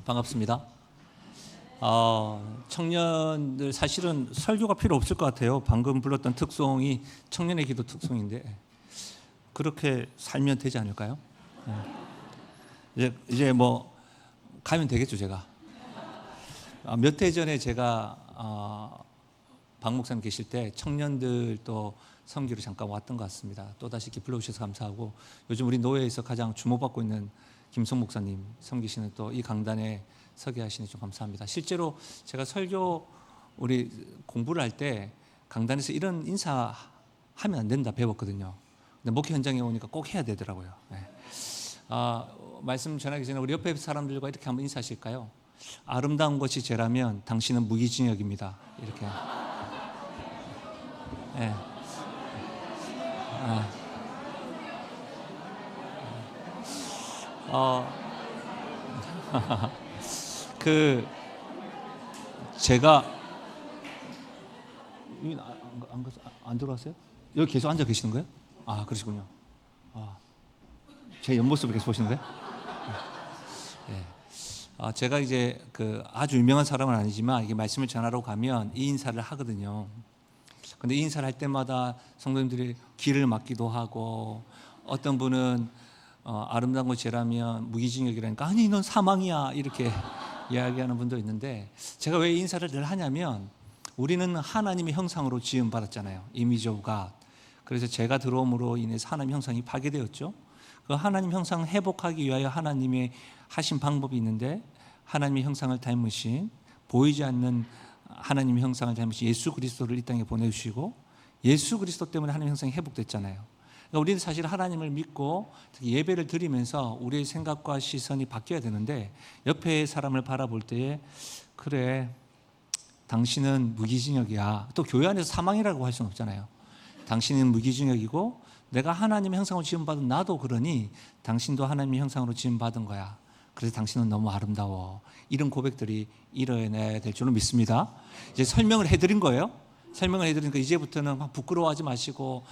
반갑습니다. 청년들 사실은 설교가 필요 없을 것 같아요. 방금 불렀던 특송이 청년의 기도 특송인데 그렇게 살면 되지 않을까요? 이제 뭐 가면 되겠죠. 제가 몇 해 전에 제가 박 목사님 계실 때 청년들 또 섬기로 잠깐 왔던 것 같습니다. 또다시 이렇게 불러주셔서 감사하고, 요즘 우리 노예에서 가장 주목받고 있는 김성 목사님 섬기시는 또 이 강단에 서게 하시니 좀 감사합니다. 실제로 제가 설교 우리 공부를 할 때 강단에서 이런 인사하면 안 된다 배웠거든요. 근데 목회 현장에 오니까 꼭 해야 되더라고요. 네. 말씀 전하기 전에 우리 옆에 사람들과 이렇게 한번 인사하실까요? 아름다운 것이 죄라면 당신은 무기징역입니다. 이렇게. 네. 제가 안 들어왔어요? 여기 계속 앉아 계시는 거예요? 그러시군요. 제 옆모습을 계속 보시는 거예요? 네. 제가 이제 아주 유명한 사람은 아니지만 이게 말씀을 전하러 가면 이 인사를 하거든요. 근데 이 인사를 할 때마다 성도님들이 길을 막기도 하고, 어떤 분은 아름다운 것 죄라면 무기징역이라니까 아니 넌 사망이야 이렇게 이야기하는 분도 있는데, 제가 왜 인사를 늘 하냐면 우리는 하나님의 형상으로 지음 받았잖아요. 이미지 오브 갓. 그래서 제가 들어옴으로 인해서 하나님 형상이 파괴되었죠. 그 하나님 형상을 회복하기 위하여 하나님의 하신 방법이 있는데, 하나님의 형상을 닮으신, 보이지 않는 하나님의 형상을 닮으신 예수 그리스도를 이 땅에 보내주시고, 예수 그리스도 때문에 하나님의 형상이 회복됐잖아요. 그러니까 우리는 사실 하나님을 믿고 특히 예배를 드리면서 우리의 생각과 시선이 바뀌어야 되는데, 옆에 사람을 바라볼 때에 그래 당신은 무기징역이야, 또 교회 안에서 사망이라고 할 수는 없잖아요. 당신은 무기징역이고 내가 하나님의 형상으로 지음받은 나도 그러니 당신도 하나님의 형상으로 지음받은 거야. 그래서 당신은 너무 아름다워. 이런 고백들이 일어나야 될 줄로 믿습니다. 이제 설명을 해드린 거예요. 설명을 해드리니까 이제부터는 부끄러워하지 마시고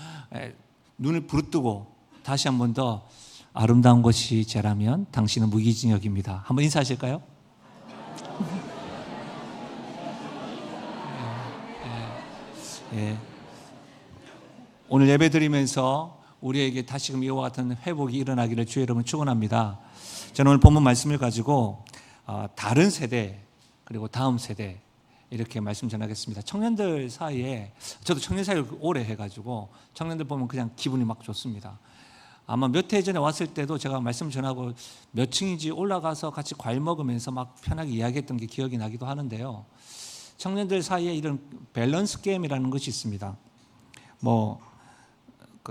눈을 부릅뜨고 다시 한 번 더 아름다운 것이 죄라면 당신은 무기징역입니다. 한번 인사하실까요? 오늘 예배 드리면서 우리에게 다시금 이와 같은 회복이 일어나기를 주의 이름으로 축원합니다. 저는 오늘 본문 말씀을 가지고 다른 세대 그리고 다음 세대 이렇게 말씀 전하겠습니다. 청년들 사이에, 저도 청년 사역을 오래 해가지고 청년들 보면 그냥 기분이 막 좋습니다. 아마 몇 해 전에 왔을 때도 제가 말씀 전하고 몇 층인지 올라가서 같이 과일 먹으면서 막 편하게 이야기했던 게 기억이 나기도 하는데요. 청년들 사이에 이런 밸런스 게임이라는 것이 있습니다.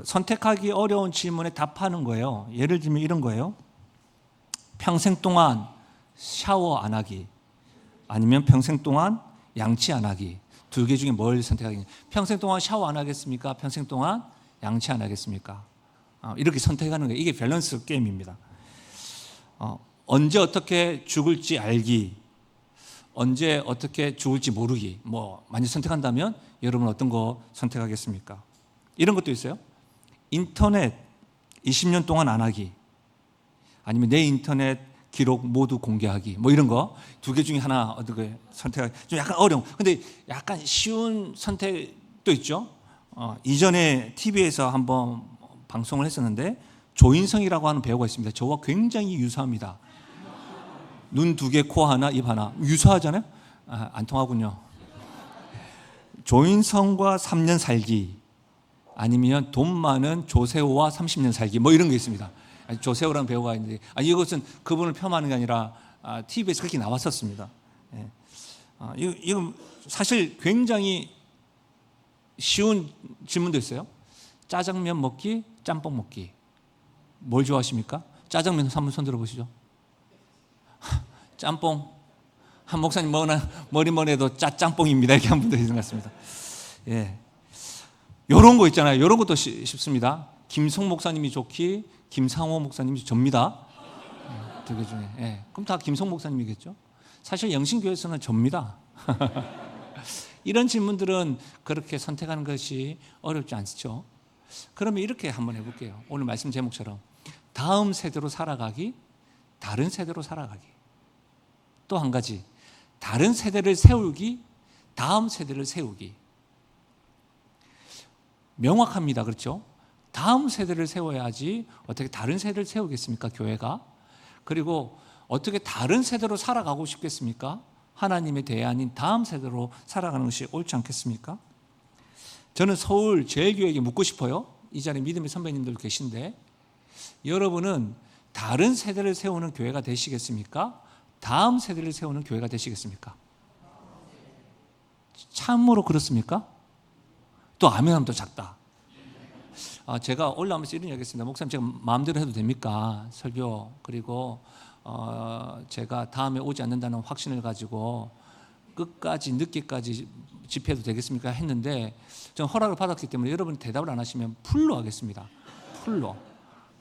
선택하기 어려운 질문에 답하는 거예요. 예를 들면 이런 거예요. 평생 동안 샤워 안 하기, 아니면 평생 동안 양치 안 하기. 두 개 중에 뭘 선택하겠냐. 평생 동안 샤워 안 하겠습니까? 평생 동안 양치 안 하겠습니까? 이렇게 선택하는 거예요. 이게 밸런스 게임입니다. 언제 어떻게 죽을지 알기, 언제 어떻게 죽을지 모르기. 만약 선택한다면 여러분 어떤 거 선택하겠습니까? 이런 것도 있어요. 인터넷 20년 동안 안 하기, 아니면 내 인터넷 기록 모두 공개하기. 이런 거 두 개 중에 하나 어떻게 선택하기. 좀 약간 어려운, 근데 약간 쉬운 선택도 있죠. 이전에 TV에서 한번 방송을 했었는데 조인성이라고 하는 배우가 있습니다. 저와 굉장히 유사합니다. 눈 두 개, 코 하나, 입 하나. 유사하잖아요. 안 통하군요. 조인성과 3년 살기, 아니면 돈 많은 조세호와 30년 살기. 이런 게 있습니다. 조세호라는 배우가 있는데, 이것은 그분을 폄하하는 게 아니라 TV에서 그렇게 나왔었습니다. 이건 사실 굉장히 쉬운 질문도 있어요. 짜장면 먹기, 짬뽕 먹기. 뭘 좋아하십니까? 짜장면 한번 손 들어보시죠. 짬뽕. 한 목사님 머리만 해도 짜짬뽕입니다. 이렇게 한 분도 있는 것 같습니다. 요런 거 있잖아요. 요런 것도 쉽습니다. 김성 목사님이 좋기, 김상호 목사님이 접니다. 두 개 중에. 그럼 다 김성 목사님이겠죠? 사실 영신교회에서는 접니다. 이런 질문들은 그렇게 선택하는 것이 어렵지 않죠. 그러면 이렇게 한번 해볼게요. 오늘 말씀 제목처럼 다음 세대로 살아가기, 다른 세대로 살아가기. 또 한 가지, 다른 세대를 세우기, 다음 세대를 세우기. 명확합니다. 그렇죠? 다음 세대를 세워야지 어떻게 다른 세대를 세우겠습니까? 교회가. 그리고 어떻게 다른 세대로 살아가고 싶겠습니까? 하나님의 대안인 다음 세대로 살아가는 것이 옳지 않겠습니까? 저는 서울 제일교회에게 묻고 싶어요. 이 자리에 믿음의 선배님들 계신데, 여러분은 다른 세대를 세우는 교회가 되시겠습니까? 다음 세대를 세우는 교회가 되시겠습니까? 참으로 그렇습니까? 또 아멘하면 또 작다. 제가 올라오면서 이런 이야기 했습니다. 목사님, 제가 마음대로 해도 됩니까? 설교. 그리고 제가 다음에 오지 않는다는 확신을 가지고 끝까지 늦게까지 집회해도 되겠습니까? 했는데 저는 허락을 받았기 때문에 여러분이 대답을 안 하시면 풀로 하겠습니다. 풀로.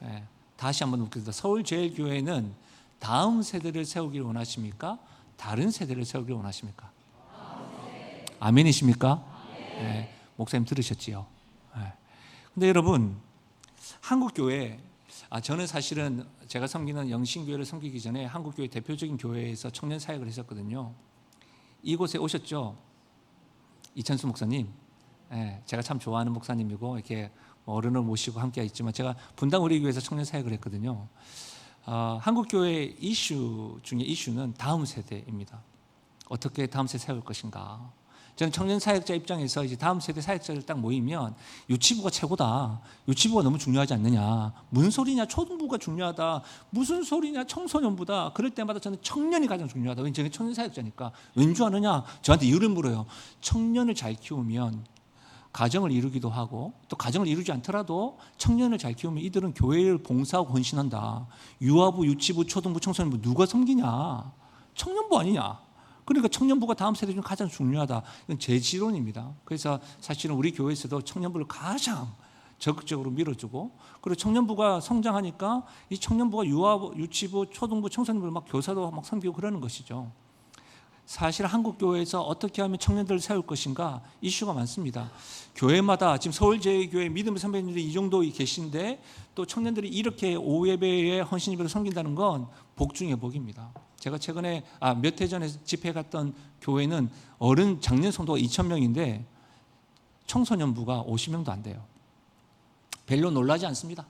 네. 다시 한번 묻겠습니다. 서울제일교회는 다음 세대를 세우기를 원하십니까? 다른 세대를 세우기를 원하십니까? 아멘이십니까? 네. 목사님 들으셨지요? 네. 근데 여러분, 한국교회, 저는 사실은 제가 섬기는 영신교회를 섬기기 전에 한국교회 대표적인 교회에서 청년 사역을 했었거든요. 이곳에 오셨죠? 이천수 목사님. 네, 제가 참 좋아하는 목사님이고 이렇게 어른을 모시고 함께 있지만 제가 분당 우리 교회에서 청년 사역을 했거든요. 한국교회 이슈 중에 이슈는 다음 세대입니다. 어떻게 다음 세대 세울 것인가. 저는 청년 사역자 입장에서 이제 다음 세대 사역자들 딱 모이면 유치부가 최고다. 유치부가 너무 중요하지 않느냐. 무슨 소리냐. 초등부가 중요하다. 무슨 소리냐. 청소년부다. 그럴 때마다 저는 청년이 가장 중요하다. 왠지 저는 청년 사역자니까. 왠 줄 아느냐. 저한테 이유를 물어요. 청년을 잘 키우면 가정을 이루기도 하고, 또 가정을 이루지 않더라도 청년을 잘 키우면 이들은 교회를 봉사하고 헌신한다. 유아부, 유치부, 초등부, 청소년부 누가 섬기냐. 청년부 아니냐. 그러니까 청년부가 다음 세대 중 가장 중요하다. 이건 제 지론입니다. 그래서 사실은 우리 교회에서도 청년부를 가장 적극적으로 밀어주고, 그리고 청년부가 성장하니까 이 청년부가 유아부, 유치부, 초등부, 청소년부를 막 교사도 막 섬기고 그러는 것이죠. 사실 한국 교회에서 어떻게 하면 청년들을 세울 것인가 이슈가 많습니다. 교회마다 지금 서울제일교회 믿음의 선배님들이 이 정도 계신데 또 청년들이 이렇게 오후 예배에 헌신 예배를 섬긴다는 건 복 중의 복입니다. 제가 최근에 몇 해 전에 집회 갔던 교회는 어른 작년 성도가 2,000명인데 청소년부가 50명도 안 돼요. 별로 놀라지 않습니다.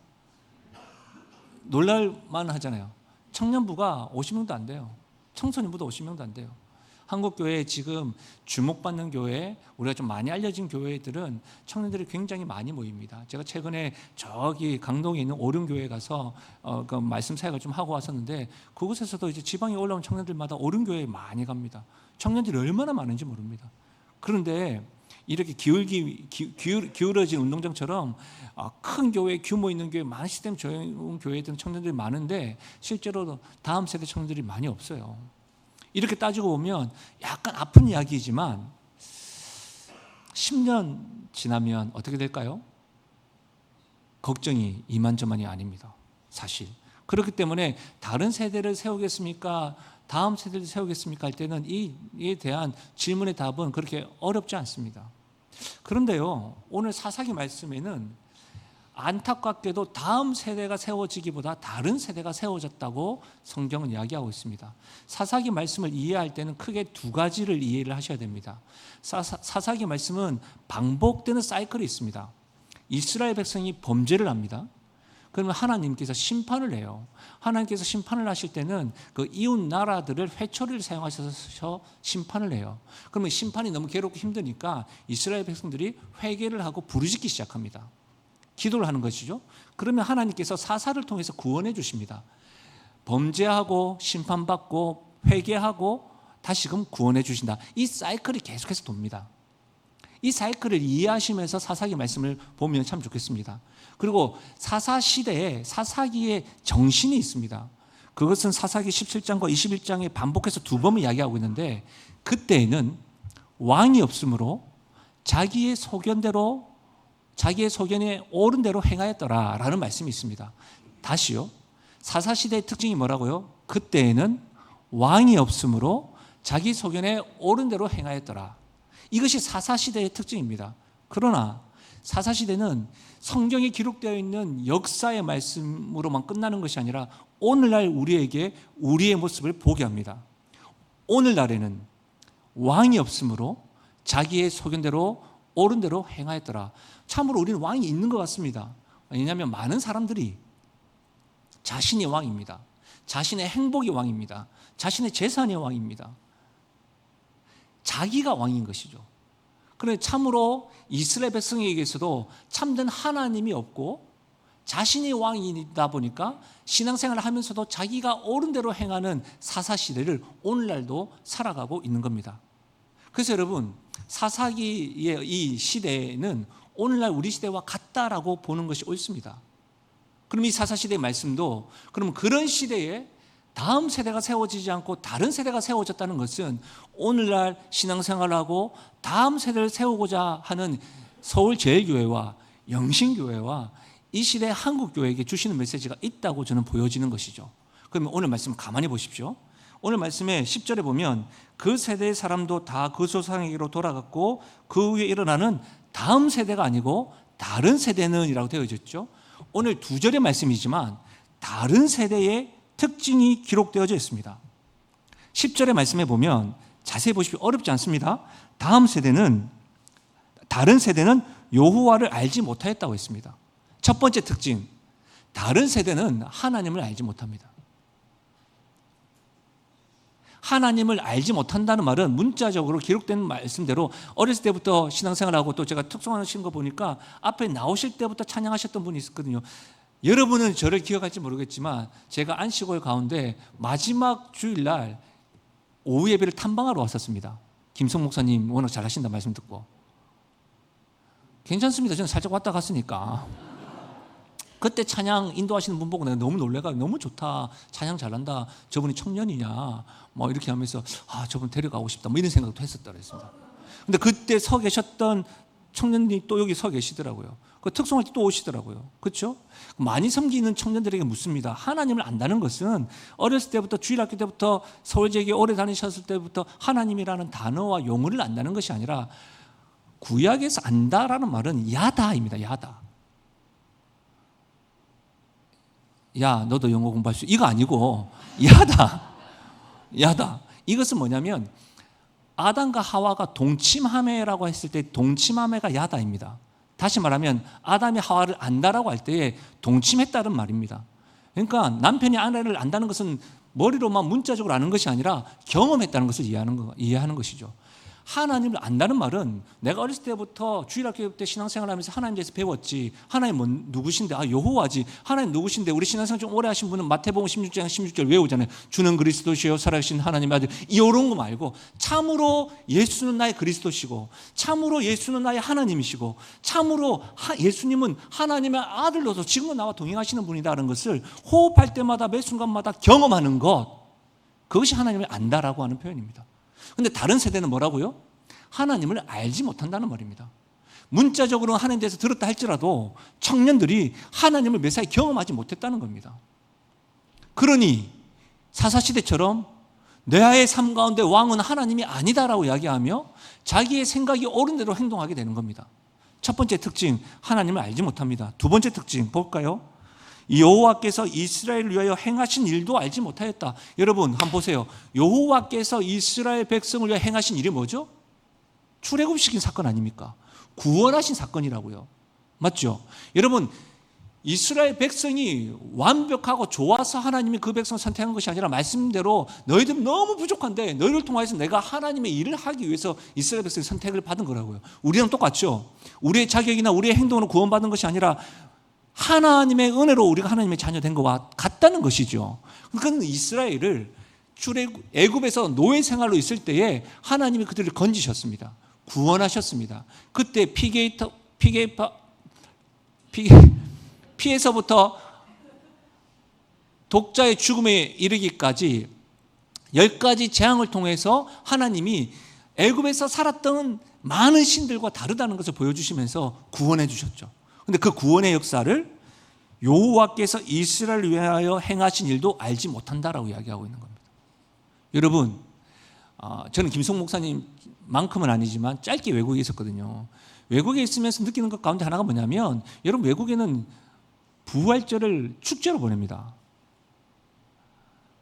놀랄만 하잖아요. 청년부가 50명도 안 돼요. 청소년부도 50명도 안 돼요. 한국교회 지금 주목받는 교회, 우리가 좀 많이 알려진 교회들은 청년들이 굉장히 많이 모입니다. 제가 최근에 저기 강동에 있는 오륜교회 가서 그 말씀 사역을 좀 하고 왔었는데 그곳에서도 이제 지방에 올라온 청년들마다 오륜교회에 많이 갑니다. 청년들이 얼마나 많은지 모릅니다. 그런데 이렇게 기울어진 운동장처럼 큰 교회, 규모 있는 교회, 많은 시스템 좋은 교회들은 청년들이 많은데 실제로 다음 세대 청년들이 많이 없어요. 이렇게 따지고 보면 약간 아픈 이야기이지만 10년 지나면 어떻게 될까요? 걱정이 이만저만이 아닙니다. 사실. 그렇기 때문에 다른 세대를 세우겠습니까? 다음 세대를 세우겠습니까? 할 때는 이에 대한 질문의 답은 그렇게 어렵지 않습니다. 그런데요, 오늘 사사기 말씀에는 안타깝게도 다음 세대가 세워지기보다 다른 세대가 세워졌다고 성경은 이야기하고 있습니다. 사사기 말씀을 이해할 때는 크게 두 가지를 이해를 하셔야 됩니다. 사사기 말씀은 반복되는 사이클이 있습니다. 이스라엘 백성이 범죄를 합니다. 그러면 하나님께서 심판을 해요. 하나님께서 심판을 하실 때는 그 이웃 나라들을 회초리를 사용하셔서 심판을 해요. 그러면 심판이 너무 괴롭고 힘드니까 이스라엘 백성들이 회개를 하고 부르짖기 시작합니다. 기도를 하는 것이죠. 그러면 하나님께서 사사를 통해서 구원해 주십니다. 범죄하고 심판받고 회개하고 다시금 구원해 주신다. 이 사이클이 계속해서 돕니다. 이 사이클을 이해하시면서 사사기 말씀을 보면 참 좋겠습니다. 그리고 사사 시대에 사사기의 정신이 있습니다. 그것은 사사기 17장과 21장에 반복해서 두 번 이야기하고 있는데 그때에는 왕이 없으므로 자기의 소견에 옳은 대로 행하였더라라는 말씀이 있습니다. 다시요. 사사시대의 특징이 뭐라고요? 그때에는 왕이 없으므로 자기 소견에 옳은 대로 행하였더라. 이것이 사사시대의 특징입니다. 그러나 사사시대는 성경에 기록되어 있는 역사의 말씀으로만 끝나는 것이 아니라 오늘날 우리에게 우리의 모습을 보게 합니다. 오늘날에는 왕이 없으므로 자기의 소견대로 옳은 대로 행하였더라. 참으로 우리는 왕이 있는 것 같습니다. 왜냐하면 많은 사람들이 자신이 왕입니다. 자신의 행복이 왕입니다. 자신의 재산이 왕입니다. 자기가 왕인 것이죠. 그런데 참으로 이스라엘 백성에게서도 참된 하나님이 없고 자신이 왕이다 보니까 신앙생활을 하면서도 자기가 옳은 대로 행하는 사사시대를 오늘날도 살아가고 있는 겁니다. 그래서 여러분, 사사기의 이 시대는 오늘날 우리 시대와 같다라고 보는 것이 옳습니다. 그럼 이 사사시대의 말씀도 그럼 그런 시대에 다음 세대가 세워지지 않고 다른 세대가 세워졌다는 것은 오늘날 신앙생활을 하고 다음 세대를 세우고자 하는 서울제일교회와 영신교회와 이 시대 한국교회에게 주시는 메시지가 있다고 저는 보여지는 것이죠. 그러면 오늘 말씀 가만히 보십시오. 오늘 말씀에 10절에 보면 그 세대의 사람도 다 그 조상에게로 돌아갔고 그 후에 일어나는 다음 세대가 아니고 다른 세대는 이라고 되어 있죠. 오늘 2절의 말씀이지만 다른 세대의 특징이 기록되어져 있습니다. 10절의 말씀에 보면 자세히 보십시오. 어렵지 않습니다. 다른 세대는 여호와를 알지 못하였다고 했습니다. 첫 번째 특징, 다른 세대는 하나님을 알지 못합니다. 하나님을 알지 못한다는 말은 문자적으로 기록된 말씀대로 어렸을 때부터 신앙생활하고 또 제가 특송하신 거 보니까 앞에 나오실 때부터 찬양하셨던 분이 있었거든요. 여러분은 저를 기억할지 모르겠지만 제가 안식월 가운데 마지막 주일날 오후 예배를 탐방하러 왔었습니다. 김성 목사님 워낙 잘하신다 말씀 듣고 괜찮습니다. 저는 살짝 왔다 갔으니까. 그때 찬양 인도하시는 분 보고 내가 너무 놀래가지고 너무 좋다, 찬양 잘한다, 저분이 청년이냐 뭐 이렇게 하면서 저분 데려가고 싶다 뭐 이런 생각도 했었다 그랬습니다. 근데 그때 서 계셨던 청년들이 또 여기 서 계시더라고요. 그 특송할 때 또 오시더라고요. 그렇죠? 많이 섬기는 청년들에게 묻습니다. 하나님을 안다는 것은 어렸을 때부터 주일학교 때부터 서울제기 오래 다니셨을 때부터 하나님이라는 단어와 용어를 안다는 것이 아니라 구약에서 안다라는 말은 야다입니다. 야다. 야, 너도 영어 공부할 수 이거 아니고 야다. 이것은 뭐냐면 아담과 하와가 동침하매라고 했을 때 동침하매가 야다입니다. 다시 말하면 아담이 하와를 안다라고 할 때에 동침했다는 말입니다. 그러니까 남편이 아내를 안다는 것은 머리로만 문자적으로 아는 것이 아니라 경험했다는 것을 이해하는 것이죠. 하나님을 안다는 말은 내가 어렸을 때부터 주일학교 때 신앙생활하면서 하나님에 대해서 배웠지. 하나님 누구신데? 여호와지. 하나님 누구신데? 우리 신앙생활 좀 오래 하신 분은 마태복음 16장 16절 외우잖아요. 주는 그리스도시요 살아계신 하나님의 아들. 이런 거 말고 참으로 예수는 나의 그리스도시고 참으로 예수는 나의 하나님이시고 참으로 예수님은 하나님의 아들로서 지금은 나와 동행하시는 분이다라는 것을 호흡할 때마다 매 순간마다 경험하는 것, 그것이 하나님을 안다라고 하는 표현입니다. 그런데 다른 세대는 뭐라고요? 하나님을 알지 못한다는 말입니다. 문자적으로 하나님에 대해서 들었다 할지라도 청년들이 하나님을 매사에 경험하지 못했다는 겁니다. 그러니 사사시대처럼 뇌하의 삶 가운데 왕은 하나님이 아니다라고 이야기하며 자기의 생각이 옳은 대로 행동하게 되는 겁니다. 첫 번째 특징, 하나님을 알지 못합니다. 두 번째 특징 볼까요? 여호와께서 이스라엘을 위하여 행하신 일도 알지 못하였다. 여러분 한번 보세요. 여호와께서 이스라엘 백성을 위하여 행하신 일이 뭐죠? 출애굽시킨 사건 아닙니까? 구원하신 사건이라고요. 맞죠? 여러분 이스라엘 백성이 완벽하고 좋아서 하나님이 그 백성을 선택한 것이 아니라 말씀대로 너희들은 너무 부족한데 너희를 통해서 내가 하나님의 일을 하기 위해서 이스라엘 백성의 선택을 받은 거라고요. 우리랑 똑같죠? 우리의 자격이나 우리의 행동으로 구원받은 것이 아니라 하나님의 은혜로 우리가 하나님의 자녀된 것과 같다는 것이죠. 그러니까 이스라엘을 애굽에서 노예 생활로 있을 때에 하나님이 그들을 건지셨습니다. 구원하셨습니다. 그때 피에서부터 독자의 죽음에 이르기까지 10가지 재앙을 통해서 하나님이 애굽에서 살았던 많은 신들과 다르다는 것을 보여주시면서 구원해 주셨죠. 그런데 그 구원의 역사를 여호와께서 이스라엘을 위하여 행하신 일도 알지 못한다라고 이야기하고 있는 겁니다. 여러분, 저는 김성 목사님만큼은 아니지만 짧게 외국에 있었거든요. 외국에 있으면서 느끼는 것 가운데 하나가 뭐냐면 여러분 외국에는 부활절을 축제로 보냅니다.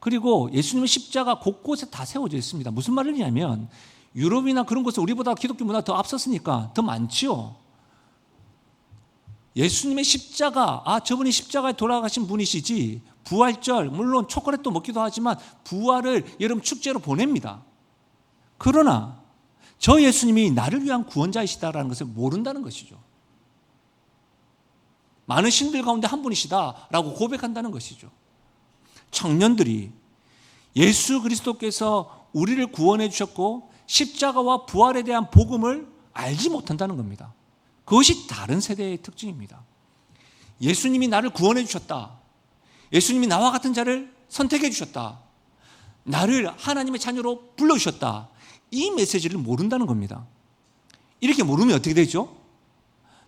그리고 예수님의 십자가 곳곳에 다 세워져 있습니다. 무슨 말이냐면 유럽이나 그런 곳은 우리보다 기독교 문화가 더 앞섰으니까 더 많지요. 예수님의 십자가, 저분이 십자가에 돌아가신 분이시지, 부활절, 물론 초콜릿도 먹기도 하지만 부활을 여러분 축제로 보냅니다. 그러나 저 예수님이 나를 위한 구원자이시다라는 것을 모른다는 것이죠. 많은 신들 가운데 한 분이시다라고 고백한다는 것이죠. 청년들이 예수 그리스도께서 우리를 구원해 주셨고 십자가와 부활에 대한 복음을 알지 못한다는 겁니다. 그것이 다른 세대의 특징입니다. 예수님이 나를 구원해 주셨다. 예수님이 나와 같은 자를 선택해 주셨다. 나를 하나님의 자녀로 불러주셨다. 이 메시지를 모른다는 겁니다. 이렇게 모르면 어떻게 되죠?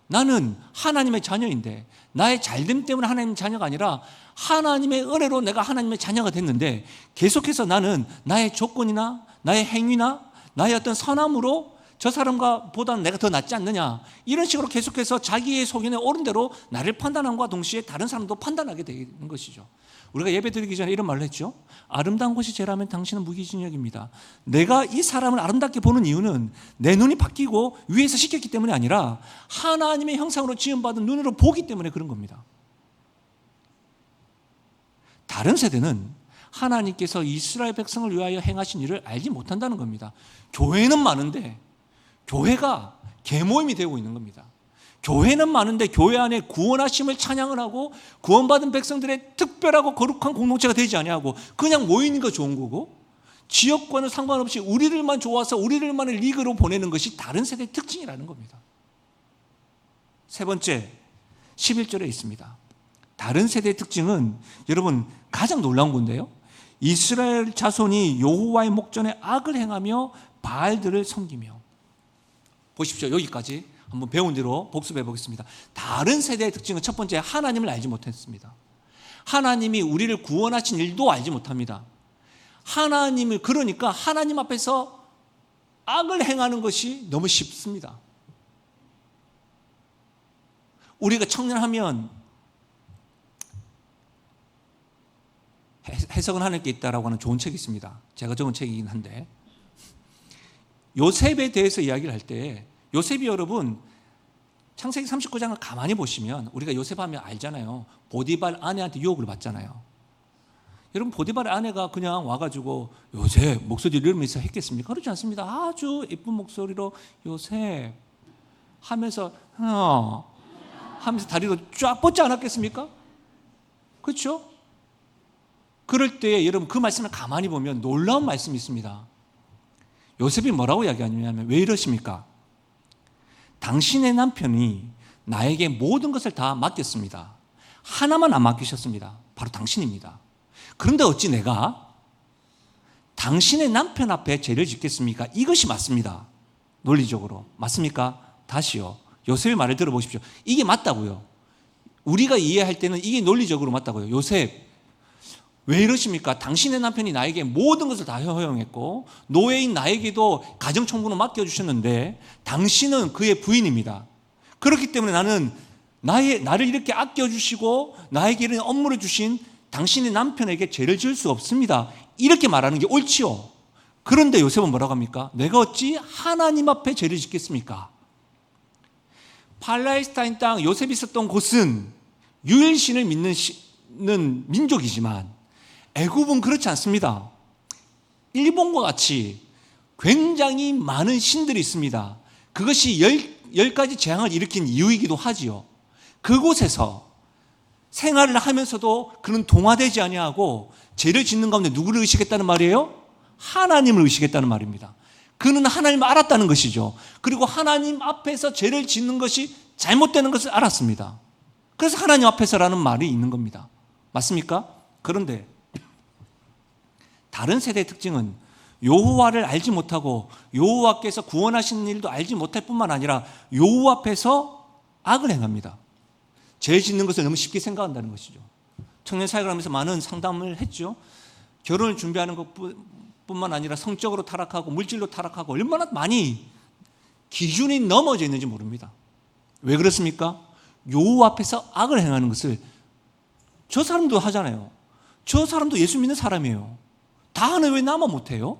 나는 하나님의 자녀인데 나의 잘됨 때문에 하나님의 자녀가 아니라 하나님의 은혜로 내가 하나님의 자녀가 됐는데 계속해서 나는 나의 조건이나 나의 행위나 나의 어떤 선함으로 저 사람과 보다는 내가 더 낫지 않느냐, 이런 식으로 계속해서 자기의 소견에 옳은 대로 나를 판단함과 동시에 다른 사람도 판단하게 되는 것이죠. 우리가 예배 드리기 전에 이런 말을 했죠. 아름다운 것이 죄라면 당신은 무기징역입니다. 내가 이 사람을 아름답게 보는 이유는 내 눈이 바뀌고 위에서 시켰기 때문이 아니라 하나님의 형상으로 지음받은 눈으로 보기 때문에 그런 겁니다. 다른 세대는 하나님께서 이스라엘 백성을 위하여 행하신 일을 알지 못한다는 겁니다. 교회는 많은데 교회가 계모임이 되고 있는 겁니다. 교회는 많은데 교회 안에 구원하심을 찬양을 하고 구원받은 백성들의 특별하고 거룩한 공동체가 되지 아니하고 그냥 모이는 거 좋은 거고, 지역과는 상관없이 우리들만 좋아서 우리들만의 리그로 보내는 것이 다른 세대의 특징이라는 겁니다. 세 번째, 11절에 있습니다. 다른 세대의 특징은 여러분 가장 놀라운 건데요, 이스라엘 자손이 여호와의 목전에 악을 행하며 바알들을 섬기며. 보십시오. 여기까지 한번 배운 대로 복습해 보겠습니다. 다른 세대의 특징은 첫 번째, 하나님을 알지 못했습니다. 하나님이 우리를 구원하신 일도 알지 못합니다. 하나님을, 그러니까 하나님 앞에서 악을 행하는 것이 너무 쉽습니다. 우리가 청년하면 해석은 하늘께 있다라고 하는 좋은 책이 있습니다. 제가 적은 책이긴 한데, 요셉에 대해서 이야기를 할 때, 요셉이 여러분 창세기 39장을 가만히 보시면 우리가 요셉 하면 알잖아요. 보디발 아내한테 유혹을 받잖아요. 여러분 보디발의 아내가 그냥 와가지고 요셉 목소리 이러면서 했겠습니까? 그렇지 않습니다. 아주 예쁜 목소리로 요셉 하면서 하면서 다리로 쫙 뻗지 않았겠습니까? 그렇죠? 그럴 때 여러분 그 말씀을 가만히 보면 놀라운 말씀이 있습니다. 요셉이 뭐라고 이야기하냐면, 왜 이러십니까? 당신의 남편이 나에게 모든 것을 다 맡겼습니다. 하나만 안 맡기셨습니다. 바로 당신입니다. 그런데 어찌 내가 당신의 남편 앞에 죄를 짓겠습니까? 이것이 맞습니다. 논리적으로 맞습니까? 다시요, 요셉의 말을 들어보십시오. 이게 맞다고요. 우리가 이해할 때는 이게 논리적으로 맞다고요. 요셉, 왜 이러십니까? 당신의 남편이 나에게 모든 것을 다 허용했고 노예인 나에게도 가정청부는 맡겨주셨는데 당신은 그의 부인입니다. 그렇기 때문에 나는 나를 이렇게 아껴주시고 나에게 이런 업무를 주신 당신의 남편에게 죄를 지을 수 없습니다. 이렇게 말하는 게 옳지요. 그런데 요셉은 뭐라고 합니까? 내가 어찌 하나님 앞에 죄를 짓겠습니까? 팔레스타인 땅, 요셉이 있었던 곳은 유일신을 믿는 민족이지만 애굽은 그렇지 않습니다. 일본과 같이 굉장히 많은 신들이 있습니다. 그것이 10가지 재앙을 일으킨 이유이기도 하지요. 그곳에서 생활을 하면서도 그는 동화되지 아니하고 죄를 짓는 가운데 누구를 의식했다는 말이에요? 하나님을 의식했다는 말입니다. 그는 하나님을 알았다는 것이죠. 그리고 하나님 앞에서 죄를 짓는 것이 잘못되는 것을 알았습니다. 그래서 하나님 앞에서라는 말이 있는 겁니다. 맞습니까? 그런데 다른 세대의 특징은 여호와를 알지 못하고 여호와께서 구원하시는 일도 알지 못할 뿐만 아니라 여호와 앞에서 악을 행합니다. 죄 짓는 것을 너무 쉽게 생각한다는 것이죠. 청년 사역을 하면서 많은 상담을 했죠. 결혼을 준비하는 것뿐만 아니라 성적으로 타락하고 물질로 타락하고 얼마나 많이 기준이 넘어져 있는지 모릅니다. 왜 그렇습니까? 여호와 앞에서 악을 행하는 것을 저 사람도 하잖아요. 저 사람도 예수 믿는 사람이에요. 다 하는 왜 나만 못해요?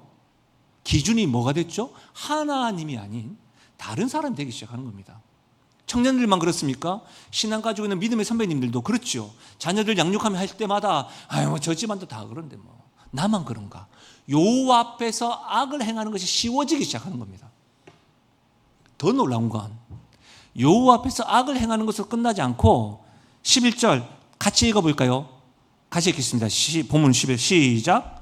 기준이 뭐가 됐죠? 하나님이 아닌 다른 사람이 되기 시작하는 겁니다. 청년들만 그렇습니까? 신앙 가지고 있는 믿음의 선배님들도 그렇죠. 자녀들 양육하며 할 때마다 아유 저 집안도 다 그런데 뭐 나만 그런가? 여호와 앞에서 악을 행하는 것이 쉬워지기 시작하는 겁니다. 더 놀라운 건 여호와 앞에서 악을 행하는 것으로 끝나지 않고 11절 같이 읽어볼까요? 같이 읽겠습니다. 본문 11 시작.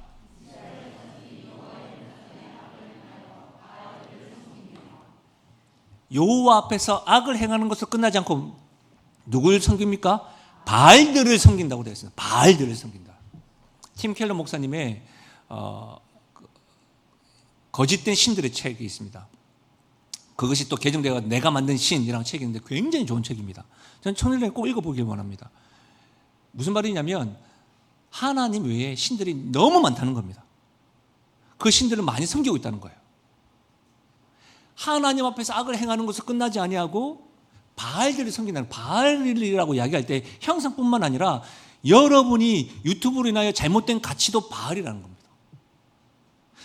여호와 앞에서 악을 행하는 것으로 끝나지 않고 누구를 섬깁니까? 바알들을 섬긴다고 되어 있습니다. 바알들을 섬긴다. 팀 켈러 목사님의 거짓된 신들의 책이 있습니다. 그것이 또 개정되어 내가 만든 신이라는 책이 있는데 굉장히 좋은 책입니다. 저는 청년들에게 꼭 읽어보길 원합니다. 무슨 말이냐면 하나님 외에 신들이 너무 많다는 겁니다. 그 신들을 많이 섬기고 있다는 거예요. 하나님 앞에서 악을 행하는 것을 끝나지 아니하고 바알들을 섬긴다는, 바알이라고 이야기할 때 형상뿐만 아니라 여러분이 유튜브로 인하여 잘못된 가치도 바알이라는 겁니다.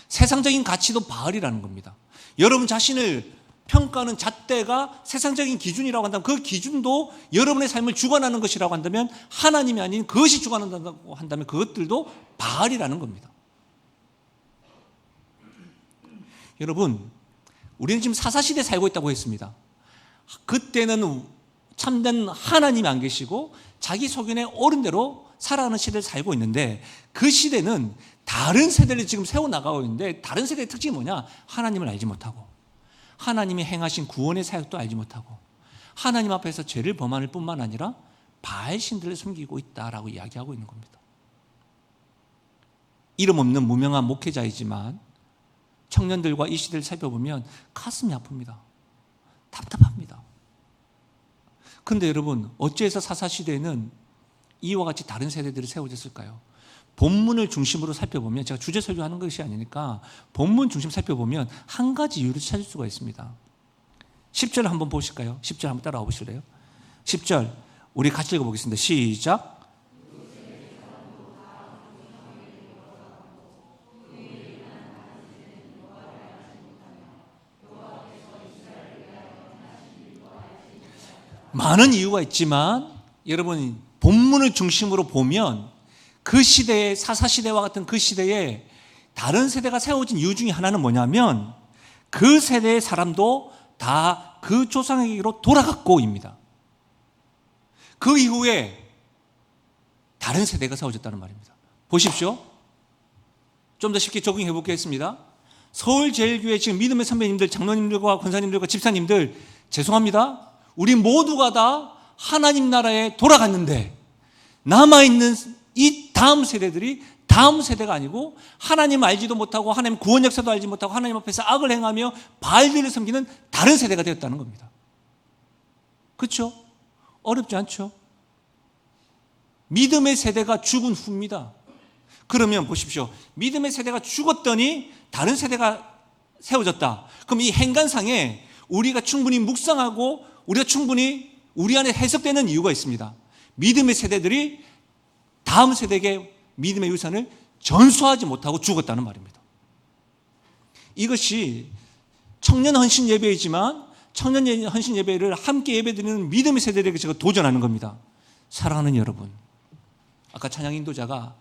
세상적인 가치도 바알이라는 겁니다. 여러분 자신을 평가하는 잣대가 세상적인 기준이라고 한다면 그 기준도 여러분의 삶을 주관하는 것이라고 한다면 하나님이 아닌 그것이 주관한다고 한다면 그것들도 바알이라는 겁니다. 여러분 우리는 지금 사사시대에 살고 있다고 했습니다. 그때는 참된 하나님이 안 계시고 자기 소견에 옳은 대로 살아가는 시대를 살고 있는데 그 시대는 다른 세대를 지금 세워나가고 있는데 다른 세대의 특징이 뭐냐? 하나님을 알지 못하고 하나님이 행하신 구원의 사역도 알지 못하고 하나님 앞에서 죄를 범할 뿐만 아니라 바알 신들을 숨기고 있다라고 이야기하고 있는 겁니다. 이름 없는 무명한 목회자이지만 청년들과 이 시대를 살펴보면 가슴이 아픕니다. 답답합니다. 그런데 여러분 어찌해서 사사시대에는 이와 같이 다른 세대들이 세워졌을까요? 본문을 중심으로 살펴보면 제가 주제 설교하는 것이 아니니까 본문 중심 살펴보면 한 가지 이유를 찾을 수가 있습니다. 10절 한번 보실까요? 10절 한번 따라와 보실래요? 10절 우리 같이 읽어보겠습니다. 시작. 많은 이유가 있지만 여러분 본문을 중심으로 보면 그 시대의 사사시대와 같은 그 시대에 다른 세대가 세워진 이유 중에 하나는 뭐냐면 그 세대의 사람도 다 그 조상에게로 돌아갔고입니다. 그 이후에 다른 세대가 세워졌다는 말입니다. 보십시오. 좀 더 쉽게 적용해 보겠습니다. 서울제일교회 지금 믿음의 선배님들, 장로님들과 권사님들과 집사님들 죄송합니다. 우리 모두가 다 하나님 나라에 돌아갔는데 남아있는 이 다음 세대들이 다음 세대가 아니고 하나님 알지도 못하고 하나님 구원 역사도 알지 못하고 하나님 앞에서 악을 행하며 바알들을 섬기는 다른 세대가 되었다는 겁니다. 그렇죠? 어렵지 않죠? 믿음의 세대가 죽은 후입니다. 그러면 보십시오. 믿음의 세대가 죽었더니 다른 세대가 세워졌다. 그럼 이 행간상에 우리가 충분히 묵상하고 우리가 충분히 우리 안에 해석되는 이유가 있습니다. 믿음의 세대들이 다음 세대에게 믿음의 유산을 전수하지 못하고 죽었다는 말입니다. 이것이 청년 헌신 예배이지만 청년 헌신 예배를 함께 예배드리는 믿음의 세대에게 제가 도전하는 겁니다. 사랑하는 여러분, 아까 찬양 인도자가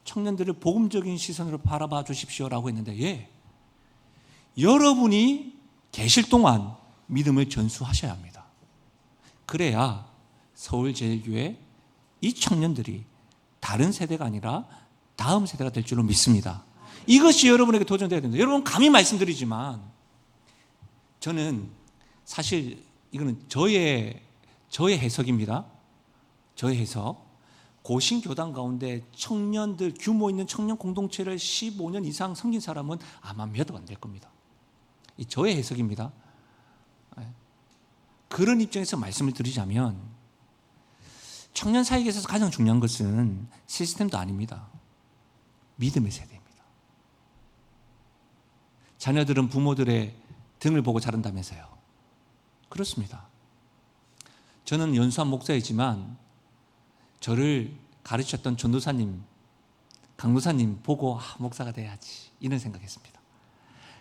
청년들을 복음적인 시선으로 바라봐 주십시오라고 했는데 예, 여러분이 계실 동안 믿음을 전수하셔야 합니다. 그래야 서울제일교회 이 청년들이 다른 세대가 아니라 다음 세대가 될 줄로 믿습니다. 이것이 여러분에게 도전되어야 됩니다. 여러분 감히 말씀드리지만 저는 사실 이거는 저의 해석입니다. 저의 해석. 고신교단 가운데 청년들 규모 있는 청년 공동체를 15년 이상 섬긴 사람은 아마 몇 안 될 겁니다. 이 저의 해석입니다. 그런 입장에서 말씀을 드리자면 청년 사역에서 가장 중요한 것은 시스템도 아닙니다. 믿음의 세대입니다. 자녀들은 부모들의 등을 보고 자란다면서요. 그렇습니다. 저는 연수한 목사이지만 저를 가르쳤던 전도사님 강도사님 보고 목사가 돼야지 이런 생각했습니다.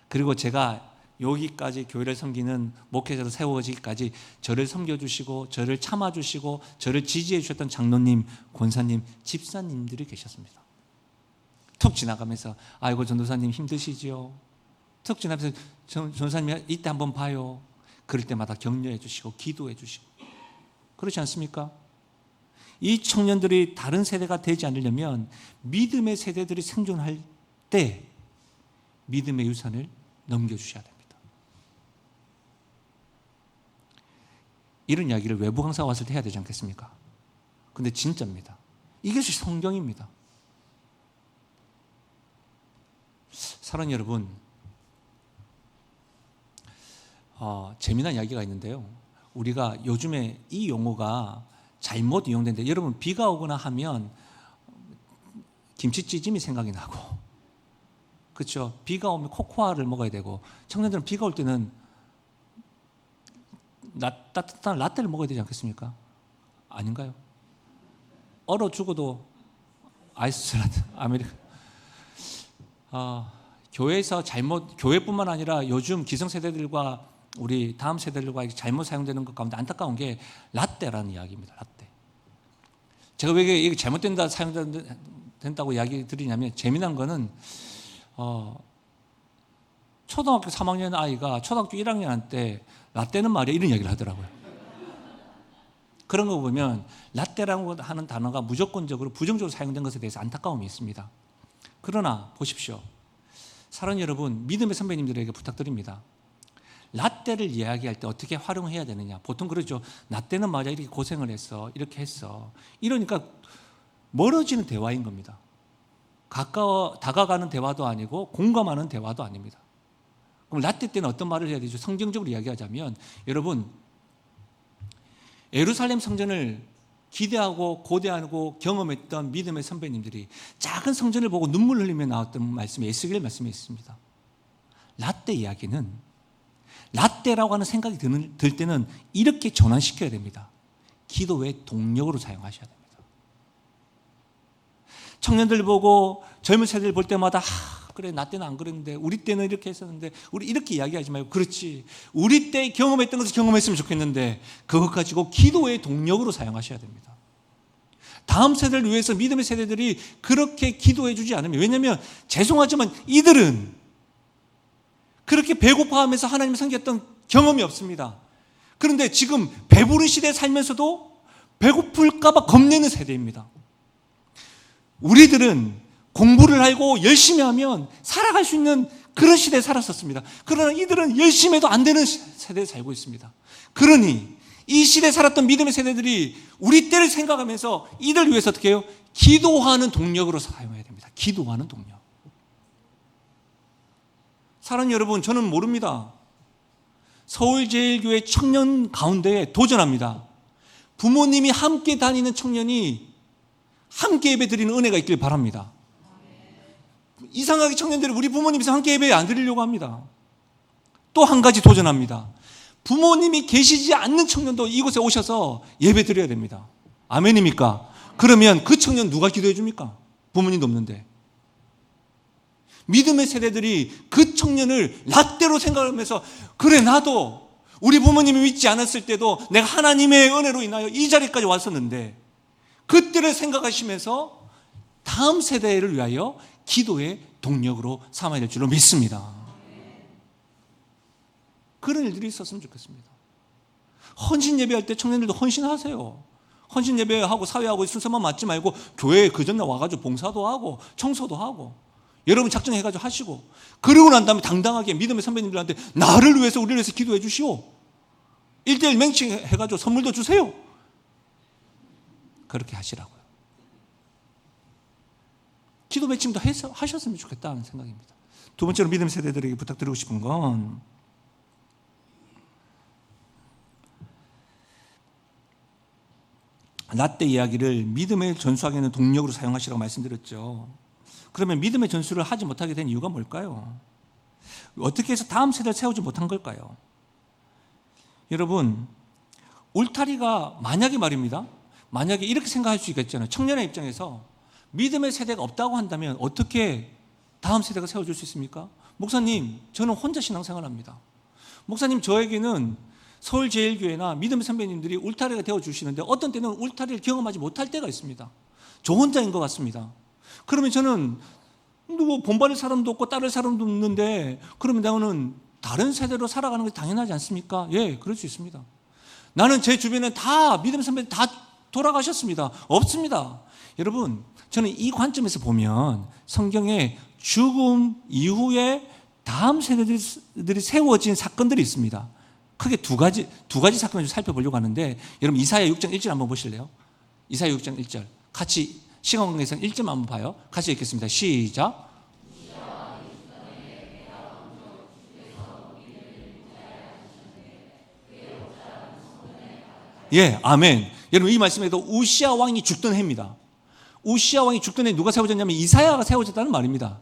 그리고 제가 여기까지 교회를 섬기는 목회자로 세워지기까지 저를 섬겨주시고 저를 참아주시고 저를 지지해 주셨던 장로님, 권사님, 집사님들이 계셨습니다. 툭 지나가면서 아이고 전도사님 힘드시죠? 툭 지나가면서 전도사님 이때 한번 봐요. 그럴 때마다 격려해 주시고 기도해 주시고 그렇지 않습니까? 이 청년들이 다른 세대가 되지 않으려면 믿음의 세대들이 생존할 때 믿음의 유산을 넘겨주셔야 됩니다. 이런 이야기를 외부 강사 왔을 때 해야 되지 않겠습니까? 근데 진짜입니다. 이것이 성경입니다. 사랑하는 여러분, 재미난 이야기가 있는데요. 우리가 요즘에 이 용어가 잘못 이용되는데 여러분 비가 오거나 하면 김치찌짐이 생각이 나고 그렇죠? 비가 오면 코코아를 먹어야 되고 청년들은 비가 올 때는 따뜻한 라떼를 먹어야 되지 않겠습니까? 아닌가요? 얼어 죽어도 아이스 라떼 아메리카. 교회에서 교회뿐만 아니라 요즘 기성세대들과 우리 다음 세대들과 잘못 사용되는 것 가운데 안타까운 게 라떼라는 이야기입니다. 라떼. 제가 왜 이게 잘못된다 사용된다고 이야기 드리냐면 재미난 거는 초등학교 3학년 아이가 초등학교 1학년 때 라떼는 말이야 이런 이야기를 하더라고요. 그런 거 보면 라떼라고 하는 단어가 무조건적으로 부정적으로 사용된 것에 대해서 안타까움이 있습니다. 그러나 보십시오. 사랑하는 여러분, 믿음의 선배님들에게 부탁드립니다. 라떼를 이야기할 때 어떻게 활용해야 되느냐. 보통 그러죠. 나 때는 말이야 이렇게 고생을 했어. 이렇게 했어. 이러니까 멀어지는 대화인 겁니다. 다가가는 대화도 아니고 공감하는 대화도 아닙니다. 그럼 라떼 때는 어떤 말을 해야 되죠? 성경적으로 이야기하자면 여러분 예루살렘 성전을 기대하고 고대하고 경험했던 믿음의 선배님들이 작은 성전을 보고 눈물 흘리며 나왔던 말씀이 에스겔 말씀에 있습니다. 라떼 이야기는 라떼라고 하는 생각이 들 때는 이렇게 전환시켜야 됩니다. 기도의 동력으로 사용하셔야 됩니다. 청년들 보고 젊은 세대를 볼 때마다 그래 나 때는 안 그랬는데 우리 때는 이렇게 했었는데 우리 이렇게 이야기하지 말고 그렇지 우리 때 경험했던 것을 경험했으면 좋겠는데 그것 가지고 기도의 동력으로 사용하셔야 됩니다. 다음 세대를 위해서 믿음의 세대들이 그렇게 기도해 주지 않으면 왜냐하면 죄송하지만 이들은 그렇게 배고파하면서 하나님을 섬겼던 경험이 없습니다. 그런데 지금 배부른 시대에 살면서도 배고플까 봐 겁내는 세대입니다. 우리들은 공부를 하고 열심히 하면 살아갈 수 있는 그런 시대에 살았었습니다. 그러나 이들은 열심히 해도 안 되는 세대에 살고 있습니다. 그러니 이 시대에 살았던 믿음의 세대들이 우리 때를 생각하면서 이들을 위해서 어떻게 해요? 기도하는 동력으로 사용해야 됩니다. 기도하는 동력. 사랑하는 여러분, 저는 모릅니다. 서울제일교회 청년 가운데에 도전합니다. 부모님이 함께 다니는 청년이 함께 예배 드리는 은혜가 있길 바랍니다. 이상하게 청년들이 우리 부모님이 함께 예배 안 드리려고 합니다. 또 한 가지 도전합니다. 부모님이 계시지 않는 청년도 이곳에 오셔서 예배 드려야 됩니다. 아멘입니까? 그러면 그 청년 누가 기도해 줍니까? 부모님도 없는데. 믿음의 세대들이 그 청년을 라떼로 생각하면서 그래 나도 우리 부모님이 믿지 않았을 때도 내가 하나님의 은혜로 인하여 이 자리까지 왔었는데 그때를 생각하시면서 다음 세대를 위하여 기도의 동력으로 삼아야 될 줄로 믿습니다. 그런 일들이 있었으면 좋겠습니다. 헌신 예배할 때 청년들도 헌신하세요. 헌신 예배하고 사회하고 순서만 맞지 말고 교회에 그 전날 와가지고 봉사도 하고 청소도 하고 여러분 작정해가지고 하시고 그러고 난 다음에 당당하게 믿음의 선배님들한테 나를 위해서 우리를 위해서 기도해 주시오. 1:1 맹칭해가지고 선물도 주세요. 그렇게 하시라고요. 기도 매칭도 하셨으면 좋겠다는 생각입니다. 두 번째로 믿음 세대들에게 부탁드리고 싶은 건 라떼 이야기를 믿음을 전수하게 하는 동력으로 사용하시라고 말씀드렸죠. 그러면 믿음의 전수를 하지 못하게 된 이유가 뭘까요? 어떻게 해서 다음 세대를 세우지 못한 걸까요? 여러분, 울타리가 만약에 말입니다. 만약에 이렇게 생각할 수 있겠잖아요. 청년의 입장에서 믿음의 세대가 없다고 한다면 어떻게 다음 세대가 세워줄 수 있습니까? 목사님, 저는 혼자 신앙생활합니다. 목사님, 저에게는 서울제일교회나 믿음의 선배님들이 울타리가 되어주시는데 어떤 때는 울타리를 경험하지 못할 때가 있습니다. 저 혼자인 것 같습니다. 그러면 저는 누구 본받을 사람도 없고 따를 사람도 없는데 그러면 나는 다른 세대로 살아가는 게 당연하지 않습니까? 예, 그럴 수 있습니다. 나는 제 주변에 다 믿음의 선배들 다 돌아가셨습니다. 없습니다. 여러분, 저는 이 관점에서 보면 성경에 죽음 이후에 다음 세대들이 세워진 사건들이 있습니다. 크게 두 가지 사건을 좀 살펴보려고 하는데, 여러분 이사야 6장 1절 한번 보실래요? 이사야 6장 1절 같이 시간 관계상 1절 한번 봐요. 같이 읽겠습니다. 시작. 예, 아멘. 여러분 이 말씀에도 우시아 왕이 죽던 해입니다. 우시아 왕이 죽던 해 누가 세워졌냐면 이사야가 세워졌다는 말입니다.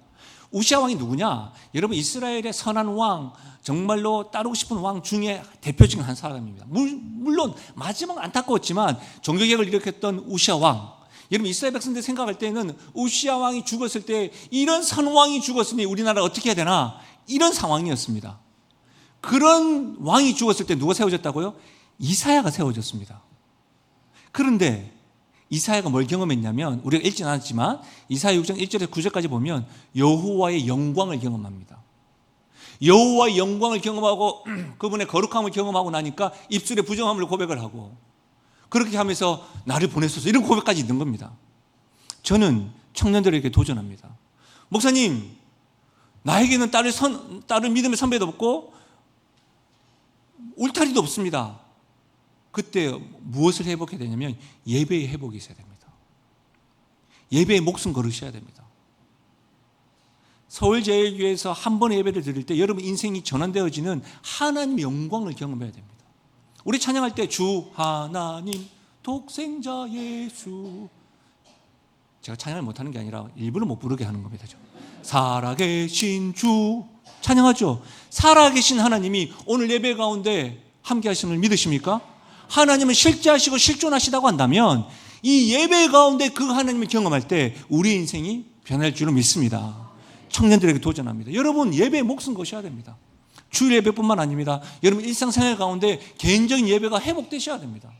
우시아 왕이 누구냐? 여러분 이스라엘의 선한 왕, 정말로 따르고 싶은 왕 중에 대표적인 한 사람입니다. 물론 마지막 안타까웠지만 종교개혁을 일으켰던 우시아 왕. 여러분 이스라엘 백성들 생각할 때는 우시아 왕이 죽었을 때 이런 선왕이 죽었으니 우리나라 어떻게 해야 되나? 이런 상황이었습니다. 그런 왕이 죽었을 때 누가 세워졌다고요? 이사야가 세워졌습니다. 그런데 이사야가 뭘 경험했냐면, 우리가 읽지는 않았지만 이사야 6장 1절에서 9절까지 보면 여호와의 영광을 경험합니다. 여호와의 영광을 경험하고 그분의 거룩함을 경험하고 나니까 입술에 부정함을 고백을 하고, 그렇게 하면서 나를 보내소서 이런 고백까지 있는 겁니다. 저는 청년들에게 도전합니다. 목사님, 나에게는 딸을 믿음의 선배도 없고 울타리도 없습니다. 그때 무엇을 회복해야 되냐면 예배의 회복이 있어야 됩니다. 예배의 목숨 걸으셔야 됩니다. 서울제일교회에서 한 번의 예배를 드릴 때 여러분 인생이 전환되어지는 하나님의 영광을 경험해야 됩니다. 우리 찬양할 때 주 하나님 독생자 예수, 제가 찬양을 못하는 게 아니라 일부러 못 부르게 하는 겁니다. 살아계신 주 찬양하죠. 살아계신 하나님이 오늘 예배 가운데 함께 하심을 믿으십니까? 하나님은 실제하시고 실존하시다고 한다면 이 예배 가운데 그 하나님을 경험할 때 우리 인생이 변할 줄로 믿습니다. 청년들에게 도전합니다. 여러분 예배에 목숨 거셔야 됩니다. 주일 예배뿐만 아닙니다. 여러분 일상생활 가운데 개인적인 예배가 회복되셔야 됩니다.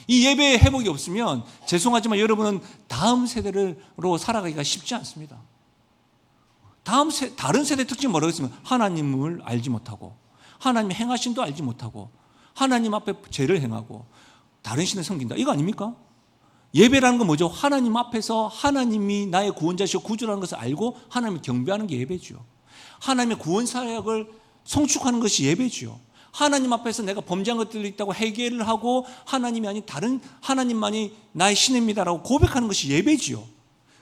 이 예배의 회복이 없으면 죄송하지만 여러분은 다음 세대로 살아가기가 쉽지 않습니다. 다른 세대 특징이 뭐라고 했으면 하나님을 알지 못하고 하나님의 행하심도 알지 못하고 하나님 앞에 죄를 행하고 다른 신을 섬긴다. 이거 아닙니까? 예배라는 건 뭐죠? 하나님 앞에서 하나님이 나의 구원자시고 구주라는 것을 알고 하나님을 경배하는 게 예배죠. 하나님의 구원 사역을 성축하는 것이 예배죠. 하나님 앞에서 내가 범죄한 것들이 있다고 회개를 하고 하나님이 아닌 다른 하나님만이 나의 신입니다라고 고백하는 것이 예배지요.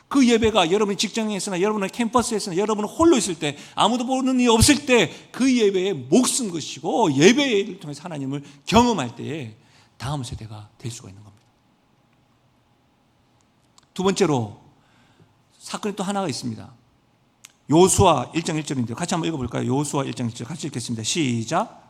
그 예배가 여러분의 직장에서나 여러분의 캠퍼스에서나 여러분은 홀로 있을 때 아무도 보는 이 없을 때 그 예배에 목숨 것이고 예배를 통해서 하나님을 경험할 때에 다음 세대가 될 수가 있는 겁니다. 두 번째로 사건이 또 하나가 있습니다. 여호수아 1장 1절인데요. 같이 한번 읽어볼까요? 여호수아 1장 1절 같이 읽겠습니다. 시작.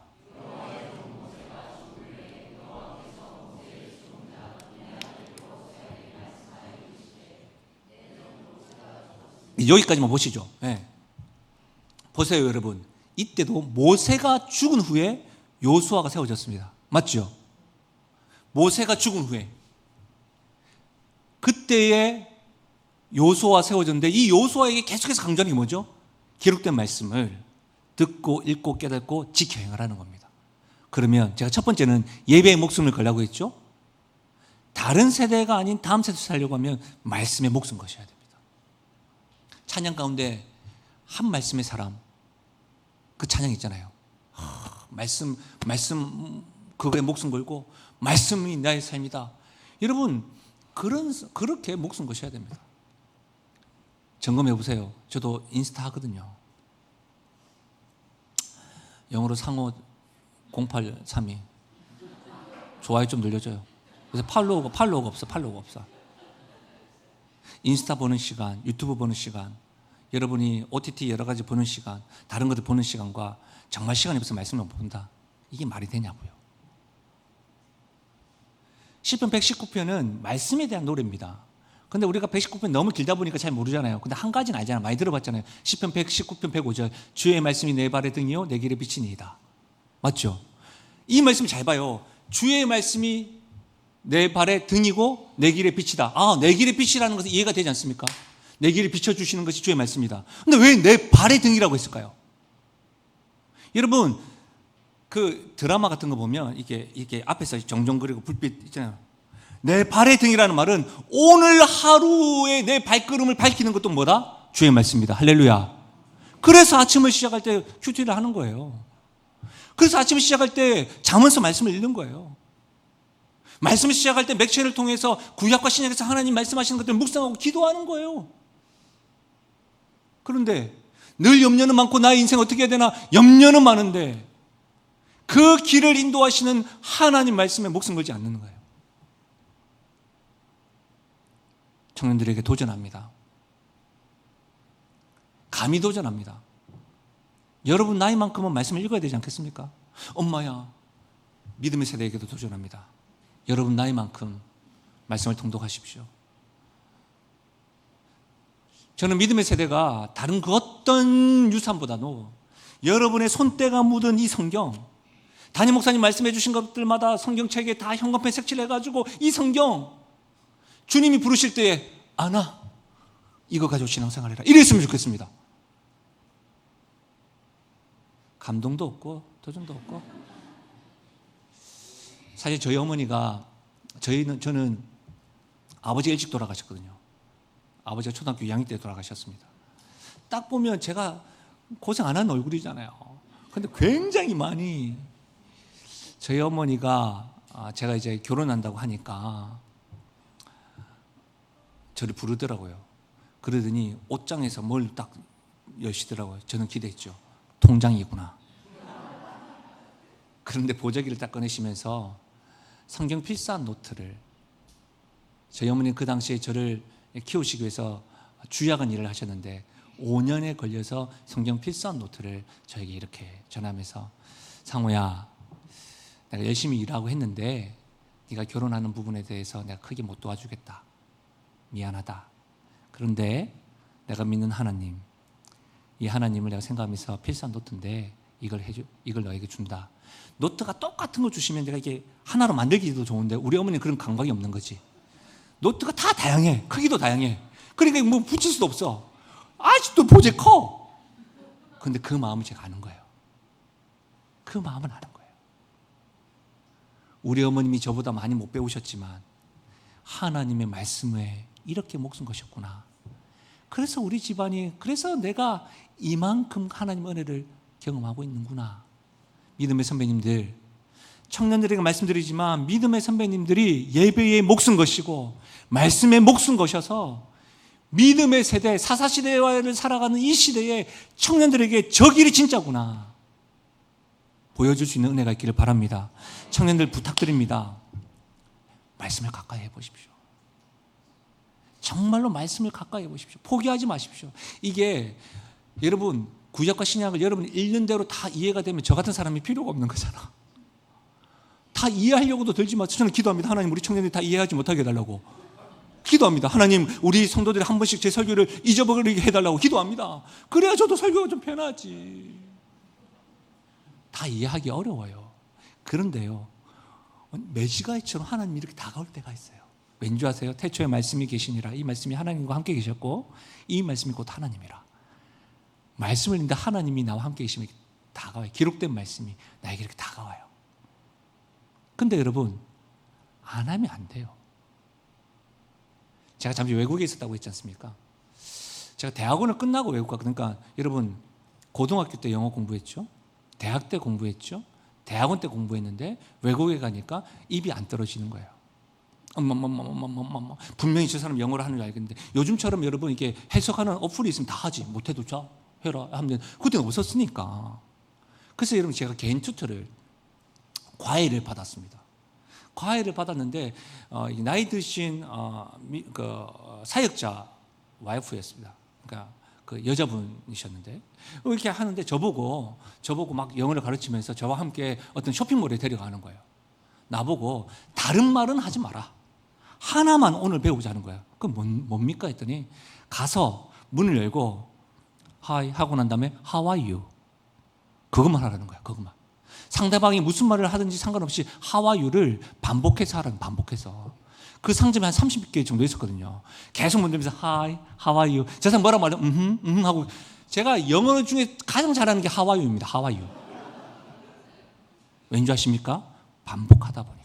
여기까지만 보시죠. 네. 보세요 여러분. 이때도 모세가 죽은 후에 여호수아가 세워졌습니다. 맞죠? 모세가 죽은 후에 그때에 여호수아가 세워졌는데 이 여호수아에게 계속해서 강조하는 게 뭐죠? 기록된 말씀을 듣고 읽고 깨닫고 지켜 행하라는 겁니다. 그러면 제가 첫 번째는 예배의 목숨을 걸라고 했죠. 다른 세대가 아닌 다음 세대 살려고 하면 말씀에 목숨 거셔야 됩니다. 찬양 가운데 한 말씀의 사람, 그 찬양 있잖아요. 말씀 그거에 목숨 걸고 말씀이 나의 삶이다. 여러분 그렇게 목숨 거셔야 됩니다. 점검해 보세요. 저도 인스타 하거든요. 영어로 상호 0832 좋아요 좀 늘려줘요. 그래서 팔로우가 없어. 인스타 보는 시간, 유튜브 보는 시간, 여러분이 OTT 여러 가지 보는 시간, 다른 것들 보는 시간과 정말 시간이 없어서 말씀을 못 본다. 이게 말이 되냐고요. 시편 119편은 말씀에 대한 노래입니다. 근데 우리가 119편 너무 길다 보니까 잘 모르잖아요. 근데 한 가지는 알잖아요. 많이 들어봤잖아요. 시편 119편 105절 주의 말씀이 내 발의 등이요 내 길의 빛이니이다. 맞죠? 이 말씀 잘 봐요. 주의 말씀이 내 발의 등이고 내 길의 빛이다. 내 길의 빛이라는 것은 이해가 되지 않습니까? 내 길을 비춰주시는 것이 주의 말씀이다. 근데 왜 내 발의 등이라고 했을까요? 여러분, 그 드라마 같은 거 보면 이게 앞에서 정정 그리고 불빛 있잖아요. 내 발의 등이라는 말은 오늘 하루에 내 발걸음을 밝히는 것도 뭐다? 주의 말씀이다. 할렐루야. 그래서 아침을 시작할 때 큐티를 하는 거예요. 그래서 아침을 시작할 때 잠언서 말씀을 읽는 거예요. 말씀을 시작할 때 맥체를 통해서 구약과 신약에서 하나님 말씀하시는 것들을 묵상하고 기도하는 거예요. 그런데 늘 염려는 많고 나의 인생 어떻게 해야 되나 염려는 많은데 그 길을 인도하시는 하나님 말씀에 목숨 걸지 않는 거예요. 청년들에게 도전합니다. 감히 도전합니다. 여러분 나이만큼은 말씀을 읽어야 되지 않겠습니까? 엄마야, 믿음의 세대에게도 도전합니다. 여러분 나이만큼 말씀을 통독하십시오. 저는 믿음의 세대가 다른 그 어떤 유산보다도 여러분의 손때가 묻은 이 성경, 담임 목사님 말씀해 주신 것들마다 성경책에 다 형광펜 색칠해가지고 이 성경 주님이 부르실 때에 아나 이거 가지고 신앙생활해라 이랬으면 좋겠습니다. 감동도 없고 도전도 없고. 사실 저희 어머니가 저는 아버지가 일찍 돌아가셨거든요. 아버지가 초등학교 2학년 때 돌아가셨습니다. 딱 보면 제가 고생 안 한 얼굴이잖아요. 근데 굉장히 많이 저희 어머니가 제가 이제 결혼한다고 하니까 저를 부르더라고요. 그러더니 옷장에서 뭘 딱 여시더라고요. 저는 기대했죠. 통장이구나. 그런데 보자기를 딱 꺼내시면서 성경 필사한 노트를, 저희 어머니는 그 당시에 저를 키우시기 위해서 주야간 일을 하셨는데 5년에 걸려서 성경 필사한 노트를 저에게 이렇게 전하면서 상호야, 내가 열심히 일하고 했는데 네가 결혼하는 부분에 대해서 내가 크게 못 도와주겠다. 미안하다. 그런데 내가 믿는 하나님, 이 하나님을 내가 생각하면서 필사한 노트인데 이걸 너에게 준다. 노트가 똑같은 거 주시면 내가 이게 하나로 만들기도 좋은데 우리 어머니는 그런 감각이 없는 거지. 노트가 다 다양해. 크기도 다양해. 그러니까 뭐 붙일 수도 없어. 아직도 보제 커. 그런데 그 마음을 제가 아는 거예요. 그 마음을 아는 거예요. 우리 어머님이 저보다 많이 못 배우셨지만 하나님의 말씀에 이렇게 목숨 거셨구나. 그래서 우리 집안이, 그래서 내가 이만큼 하나님 은혜를 경험하고 있는구나. 믿음의 선배님들, 청년들에게 말씀드리지만 믿음의 선배님들이 예배에 목숨 거시고 말씀에 목숨 거셔서 믿음의 세대, 사사시대를 살아가는 이 시대에 청년들에게 저 길이 진짜구나 보여줄 수 있는 은혜가 있기를 바랍니다. 청년들 부탁드립니다. 말씀을 가까이 해보십시오. 정말로 말씀을 가까이 해보십시오. 포기하지 마십시오. 이게 여러분 구약과 신약을 여러분 읽는 대로 다 이해가 되면 저 같은 사람이 필요가 없는 거잖아. 다 이해하려고도 들지만 저는 기도합니다. 하나님 우리 청년들이 다 이해하지 못하게 해달라고 기도합니다. 하나님 우리 성도들이 한 번씩 제 설교를 잊어버리게 해달라고 기도합니다. 그래야 저도 설교가 좀 편하지. 다 이해하기 어려워요. 그런데요, 매지가이처럼 하나님이 이렇게 다가올 때가 있어요. 왠지 아세요? 태초에 말씀이 계시니라. 이 말씀이 하나님과 함께 계셨고 이 말씀이 곧 하나님이라. 말씀을 읽는데 하나님이 나와 함께 계시면 다가와요. 기록된 말씀이 나에게 이렇게 다가와요. 근데 여러분 안 하면 안 돼요. 제가 잠시 외국에 있었다고 했지 않습니까? 제가 대학원을 끝나고 외국 가, 그러니까 여러분 고등학교 때 영어 공부했죠? 대학 때 공부했죠? 대학원 때 공부했는데 외국에 가니까 입이 안 떨어지는 거예요. 분명히 저 사람 영어를 하는 줄 알겠는데 요즘처럼 여러분 이게 해석하는 어플이 있으면 다 하지. 못해도 자 해라 하면 그때는 없었으니까. 그래서 여러분 제가 개인 튜터를 과외를 받았습니다. 과외를 받았는데 나이 드신 사역자 와이프였습니다. 그러니까 그 여자분이셨는데 이렇게 하는데 저보고 막 영어를 가르치면서 저와 함께 어떤 쇼핑몰에 데려가는 거예요. 나보고 다른 말은 하지 마라. 하나만 오늘 배우자는 거예요. 그건 뭡니까 했더니 가서 문을 열고 하이 하고 난 다음에 How are you? 그것만 하라는 거야. 그것만. 상대방이 무슨 말을 하든지 상관없이 How are you를 반복해서 하라는, 반복해서. 그 상점이 한 30개 정도 있었거든요. 계속 문들면서 Hi, How are you? 저 사람 뭐라고 말하면 하고. 제가 영어 중에 가장 잘하는 게 How are you입니다. How are you? 왠지 아십니까? 반복하다 보니까.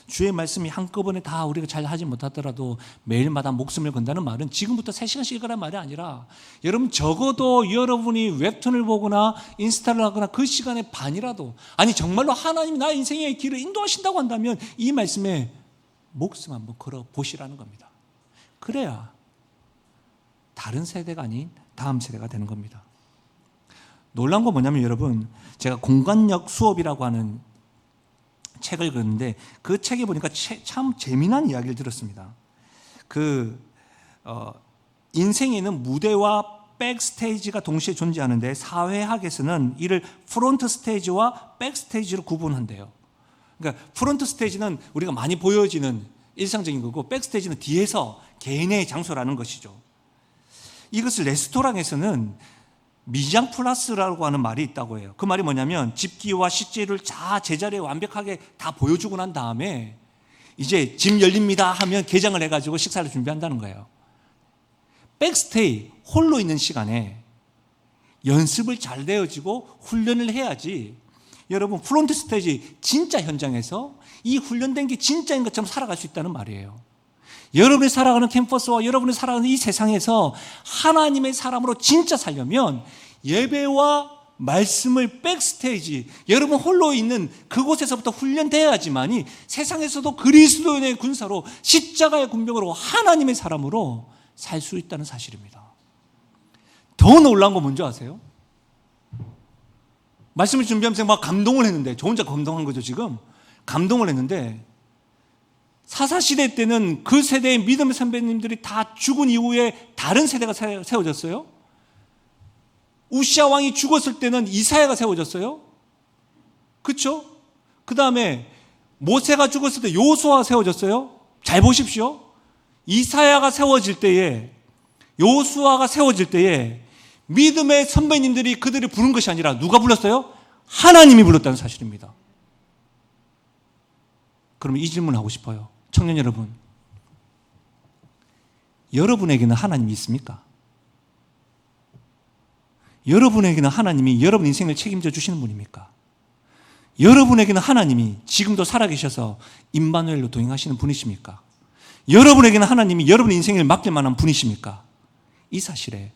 주의 말씀이 한꺼번에 다 우리가 잘 하지 못하더라도 매일마다 목숨을 건다는 말은 지금부터 3시간씩 읽으란 말이 아니라 여러분 적어도 여러분이 웹툰을 보거나 인스타를 하거나 그 시간에 반이라도, 아니 정말로 하나님이 나의 인생의 길을 인도하신다고 한다면 이 말씀에 목숨 한번 걸어 보시라는 겁니다. 그래야 다른 세대가 아닌 다음 세대가 되는 겁니다. 놀라운 건 뭐냐면 여러분, 제가 공간력 수업이라고 하는 책을 읽었는데 그 책에 보니까 참 재미난 이야기를 들었습니다. 인생에는 무대와 백스테이지가 동시에 존재하는데 사회학에서는 이를 프론트 스테이지와 백스테이지로 구분한대요. 그러니까 프론트 스테이지는 우리가 많이 보여지는 일상적인 거고 백스테이지는 뒤에서 개인의 장소라는 것이죠. 이것을 레스토랑에서는 미장 플러스라고 하는 말이 있다고 해요. 그 말이 뭐냐면 집기와 식재료를 다 제자리에 완벽하게 다 보여주고 난 다음에 이제 집 열립니다 하면 개장을 해가지고 식사를 준비한다는 거예요. 백스테이, 홀로 있는 시간에 연습을 잘 되어지고 훈련을 해야지 여러분 프론트 스테이지 진짜 현장에서 이 훈련된 게 진짜인 것처럼 살아갈 수 있다는 말이에요. 여러분이 살아가는 캠퍼스와 여러분이 살아가는 이 세상에서 하나님의 사람으로 진짜 살려면 예배와 말씀을 백스테이지, 여러분 홀로 있는 그곳에서부터 훈련되어야지만이 세상에서도 그리스도인의 군사로 십자가의 군병으로 하나님의 사람으로 살 수 있다는 사실입니다. 더 놀라운 거 뭔지 아세요? 말씀을 준비하면서 막 감동을 했는데, 저 혼자 감동한 거죠 지금. 감동을 했는데 사사시대 때는 그 세대의 믿음의 선배님들이 다 죽은 이후에 다른 세대가 세워졌어요. 우시아 왕이 죽었을 때는 이사야가 세워졌어요. 그렇죠? 그 다음에 모세가 죽었을 때 요수아가 세워졌어요. 잘 보십시오. 이사야가 세워질 때에, 요수아가 세워질 때에 믿음의 선배님들이 그들을 부른 것이 아니라 누가 불렀어요? 하나님이 불렀다는 사실입니다. 그러면 이 질문을 하고 싶어요. 청년 여러분, 여러분에게는 하나님이 있습니까? 여러분에게는 하나님이 여러분 인생을 책임져 주시는 분입니까? 여러분에게는 하나님이 지금도 살아계셔서 임마누엘로 동행하시는 분이십니까? 여러분에게는 하나님이 여러분 인생을 맡길 만한 분이십니까? 이 사실에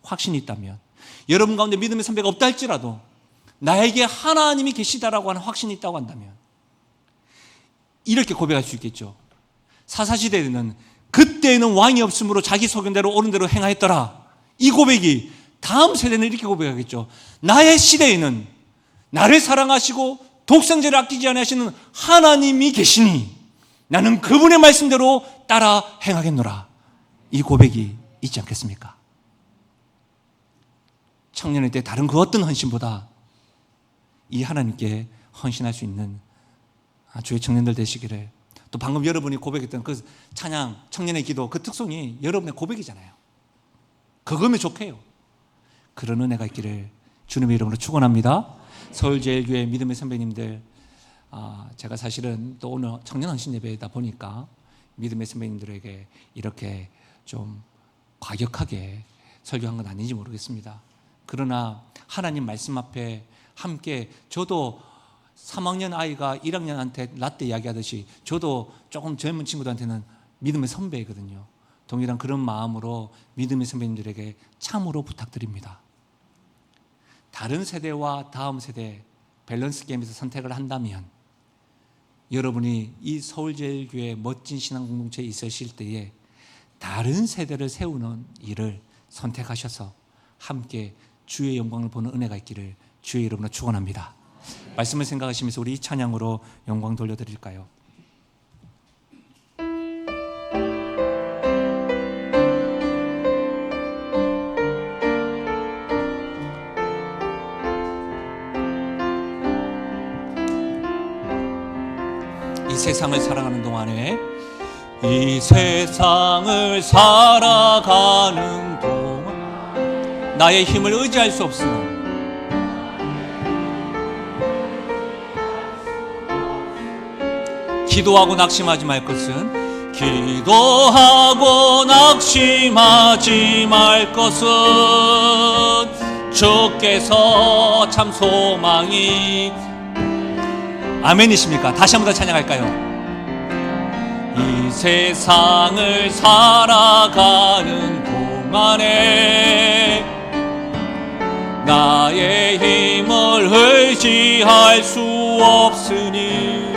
확신이 있다면, 여러분 가운데 믿음의 선배가 없다 할지라도 나에게 하나님이 계시다라고 하는 확신이 있다고 한다면 이렇게 고백할 수 있겠죠. 사사시대에는 그때에는 왕이 없으므로 자기 소견대로 옳은 대로 행하였더라. 이 고백이 다음 세대는 이렇게 고백하겠죠. 나의 시대에는 나를 사랑하시고 독생자를 아끼지 아니하시는 하나님이 계시니 나는 그분의 말씀대로 따라 행하겠노라. 이 고백이 있지 않겠습니까? 청년의 때 다른 그 어떤 헌신보다 이 하나님께 헌신할 수 있는 주의 청년들 되시기를. 또 방금 여러분이 고백했던 그 찬양, 청년의 기도, 그 특성이 여러분의 고백이잖아요. 그거면 좋게요. 그런 은혜가 있기를 주님의 이름으로 축원합니다. 서울제일교회 믿음의 선배님들, 제가 사실은 또 오늘 청년 헌신 예배다 보니까 믿음의 선배님들에게 이렇게 좀 과격하게 설교한 건 아닌지 모르겠습니다. 그러나 하나님 말씀 앞에 함께, 저도 3학년 아이가 1학년한테 라떼 이야기하듯이 저도 조금 젊은 친구들한테는 믿음의 선배거든요. 동일한 그런 마음으로 믿음의 선배님들에게 참으로 부탁드립니다. 다른 세대와 다음 세대 밸런스 게임에서 선택을 한다면 여러분이 이 서울제일교회 멋진 신앙 공동체에 있으실 때에 다른 세대를 세우는 일을 선택하셔서 함께 주의 영광을 보는 은혜가 있기를 주의 이름으로 축원합니다. 말씀을 생각하시면서 우리 이 찬양으로 영광 돌려드릴까요? 이 세상을 살아가는 동안에, 이 세상을 살아가는 동안 나의 힘을 의지할 수 없으나 기도하고 낙심하지 말 것은, 기도하고 낙심하지 말 것은 주께서 참 소망이. 아멘이십니까? 다시 한번 더 찬양할까요? 이 세상을 살아가는 동안에 나의 힘을 의지할 수 없으니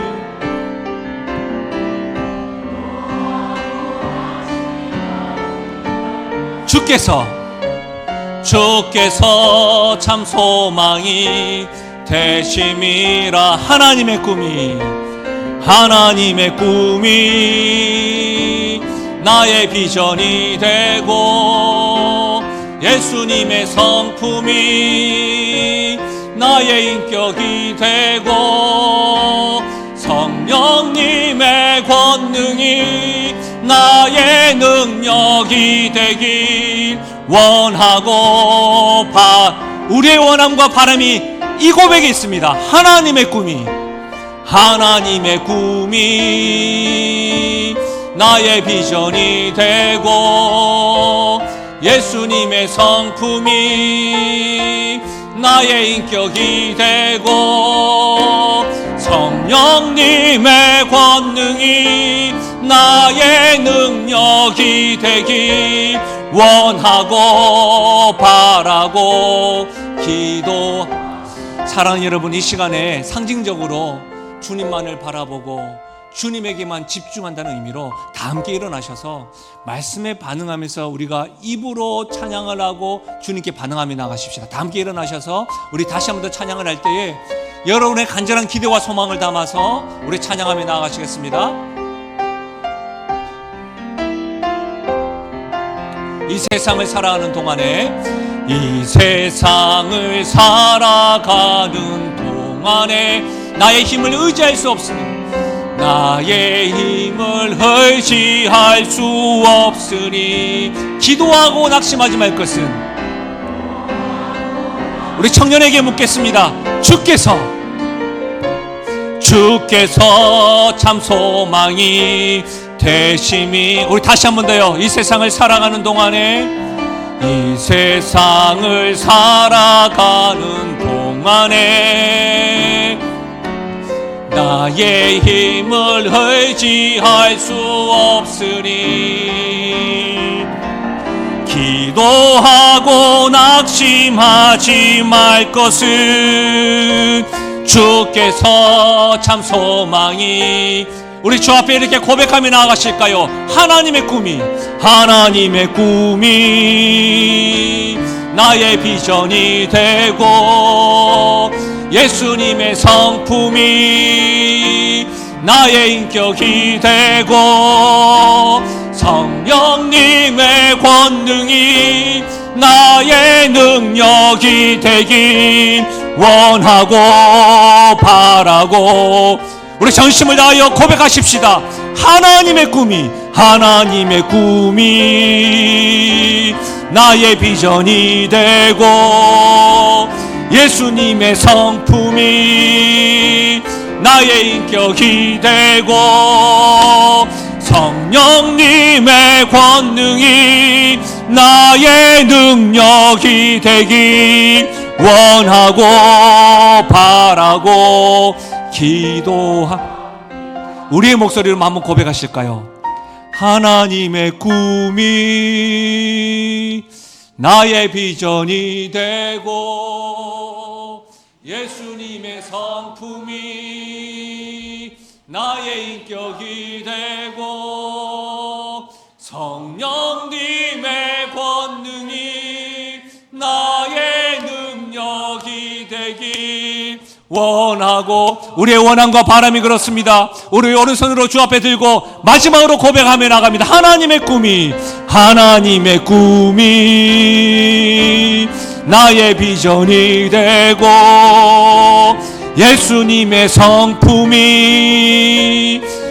주께서 참 소망이 되심이라. 하나님의 꿈이 나의 비전이 되고, 예수님의 성품이 나의 인격이 되고, 성령님의 권능이 나의 능력이 되길 원하고 우리의 원함과 바람이 이 고백에 있습니다. 하나님의 꿈이 나의 비전이 되고, 예수님의 성품이 나의 인격이 되고, 성령님의 권능이 나의 능력이 되길 원하고 바라고 기도. 사랑하는 여러분, 이 시간에 상징적으로 주님만을 바라보고 주님에게만 집중한다는 의미로 다 함께 일어나셔서 말씀에 반응하면서 우리가 입으로 찬양을 하고 주님께 반응하며 나가십시다. 다 함께 일어나셔서 우리 다시 한번 더 찬양을 할 때에 여러분의 간절한 기대와 소망을 담아서 우리 찬양하며 나가시겠습니다. 이 세상을 살아가는 동안에, 이 세상을 살아가는 동안에 나의 힘을 의지할 수 없으니, 나의 힘을 의지할 수 없으니 기도하고 낙심하지 말 것은, 우리 청년에게 묻겠습니다. 주께서 참 소망이 되심이. 우리 다시 한 번 더요. 이 세상을 살아가는 동안에, 이 세상을 살아가는 동안에 나의 힘을 의지할 수 없으니 기도하고 낙심하지 말 것은 주께서 참 소망이. 우리 주 앞에 이렇게 고백하며 나아가실까요? 하나님의 꿈이 나의 비전이 되고, 예수님의 성품이 나의 인격이 되고, 성령님의 권능이 나의 능력이 되길 원하고 바라고. 우리 전심을 다하여 고백하십시다. 하나님의 꿈이 나의 비전이 되고, 예수님의 성품이 나의 인격이 되고, 성령님의 권능이 나의 능력이 되길 원하고 바라고 우리의 목소리로 한번 고백하실까요? 하나님의 꿈이 나의 비전이 되고, 예수님의 성품이 나의 인격이 되고, 성령님의 권능이 나의 능력이 되길 원하고. 우리의 원함과 바람이 그렇습니다. 우리 오른손으로 주 앞에 들고 마지막으로 고백하며 나갑니다. 하나님의 꿈이 나의 비전이 되고, 예수님의 성품이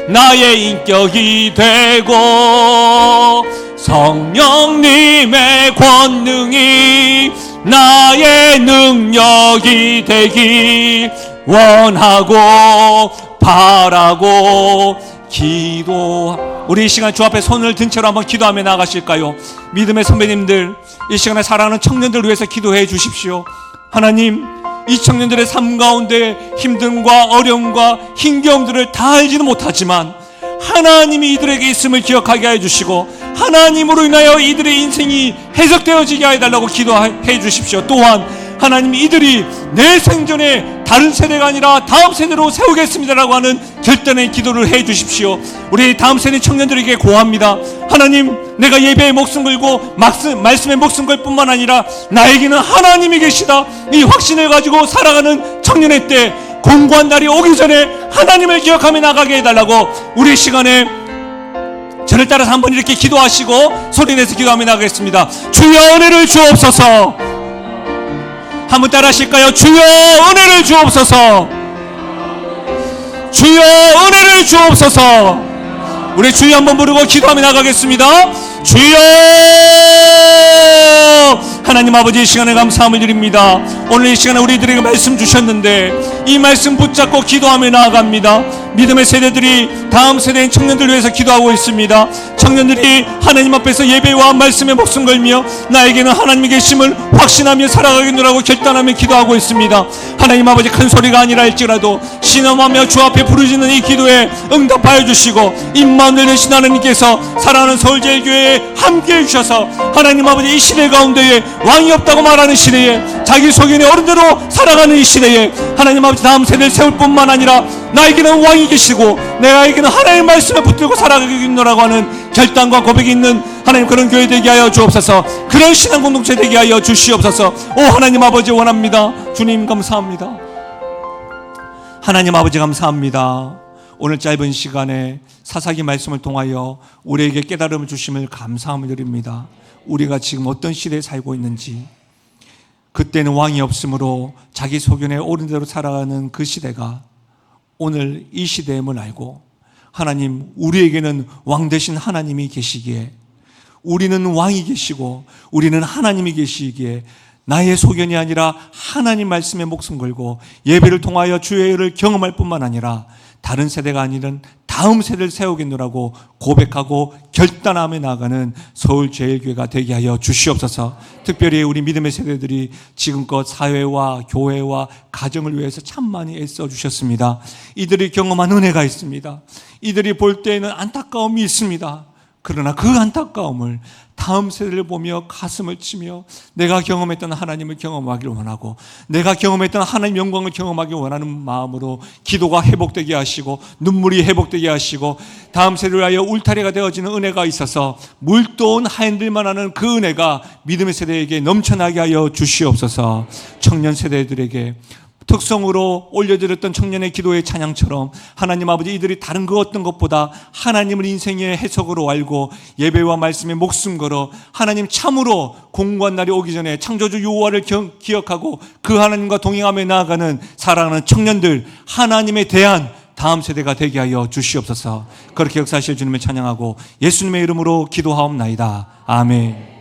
나의 인격이 되고 성령님의 권능이 나의 능력이 되기 원하고 바라고 우리 이 시간 주 앞에 손을 든 채로 한번 기도하며 나가실까요? 믿음의 선배님들, 이 시간에 사랑하는 청년들을 위해서 기도해 주십시오. 하나님, 이 청년들의 삶 가운데 힘듦과 어려움과 힘겨움들을 다 알지는 못하지만 하나님이 이들에게 있음을 기억하게 해주시고 하나님으로 인하여 이들의 인생이 해석되어지게 해달라고 기도해 주십시오. 또한 하나님이 이들이 내 생전에 다른 세대가 아니라 다음 세대로 세우겠습니다라고 하는 결단의 기도를 해 주십시오. 우리 다음 세대 청년들에게 고합니다. 하나님, 내가 예배에 목숨 걸고 말씀에 목숨 걸 뿐만 아니라 나에게는 하나님이 계시다, 이 확신을 가지고 살아가는 청년의 때 공고한 날이 오기 전에 하나님을 기억하며 나가게 해달라고 우리 시간에 저를 따라서 한번 이렇게 기도하시고 소리내서 기도하며 나가겠습니다. 주여 은혜를 주옵소서. 한번 따라 하실까요? 주여 은혜를 주옵소서. 주여 은혜를 주옵소서. 우리 주여 한번 부르고 기도하며 나가겠습니다. 주여. 하나님 아버지, 이 시간에 감사함을 드립니다. 오늘 이 시간에 우리들에게 말씀 주셨는데 이 말씀 붙잡고 기도하며 나아갑니다. 믿음의 세대들이 다음 세대인 청년들 위해서 기도하고 있습니다. 청년들이 하나님 앞에서 예배와 말씀에 목숨 걸며 나에게는 하나님이 계심을 확신하며 살아가겠노라고 결단하며 기도하고 있습니다. 하나님 아버지, 큰 소리가 아니라 할지라도 신음하며 주 앞에 부르짖는 이 기도에 응답하여 주시고 임마누엘 되신 하나님께서 사랑하는 서울제일교회에 함께해 주셔서 하나님 아버지, 이 시대 가운데에 왕이 없다고 말하는 시대에 자기 소견의 어른대로 살아가는 이 시대에 하나님 아버지, 다음 세대를 세울 뿐만 아니라 나에게는 왕이 계시고 내가에게는 하나님의 말씀에 붙들고 살아가겠노라고 하는 결단과 고백이 있는 하나님, 그런 교회 되게 하여 주옵소서. 그런 신앙 공동체 되게 하여 주시옵소서. 오 하나님 아버지, 원합니다. 주님 감사합니다. 하나님 아버지 감사합니다. 오늘 짧은 시간에 사사기 말씀을 통하여 우리에게 깨달음을 주심을 감사함을 드립니다. 우리가 지금 어떤 시대에 살고 있는지, 그때는 왕이 없으므로 자기 소견에 옳은 대로 살아가는 그 시대가 오늘 이 시대임을 알고, 하나님, 우리에게는 왕 되신 하나님이 계시기에, 우리는 왕이 계시고 우리는 하나님이 계시기에 나의 소견이 아니라 하나님 말씀에 목숨 걸고 예배를 통하여 주의 의를 경험할 뿐만 아니라 다른 세대가 아니라 다음 세대를 세우겠노라고 고백하고 결단하며 나아가는 서울제일교회가 되게 하여 주시옵소서. 특별히 우리 믿음의 세대들이 지금껏 사회와 교회와 가정을 위해서 참 많이 애써주셨습니다. 이들이 경험한 은혜가 있습니다. 이들이 볼 때에는 안타까움이 있습니다. 그러나 그 안타까움을 다음 세대를 보며 가슴을 치며 내가 경험했던 하나님을 경험하기를 원하고 내가 경험했던 하나님의 영광을 경험하기 원하는 마음으로 기도가 회복되게 하시고 눈물이 회복되게 하시고 다음 세대를 위하여 울타리가 되어지는 은혜가 있어서 물도온 하인들만 하는 그 은혜가 믿음의 세대에게 넘쳐나게 하여 주시옵소서. 청년 세대들에게 특성으로 올려드렸던 청년의 기도의 찬양처럼 하나님 아버지, 이들이 다른 그 어떤 것보다 하나님을 인생의 해석으로 알고 예배와 말씀에 목숨 걸어 하나님 참으로 공고한 날이 오기 전에 창조주 여호와를 기억하고 그 하나님과 동행하며 나아가는 사랑하는 청년들, 하나님에 대한 다음 세대가 되게 하여 주시옵소서. 그렇게 역사하실 주님을 찬양하고 예수님의 이름으로 기도하옵나이다. 아멘.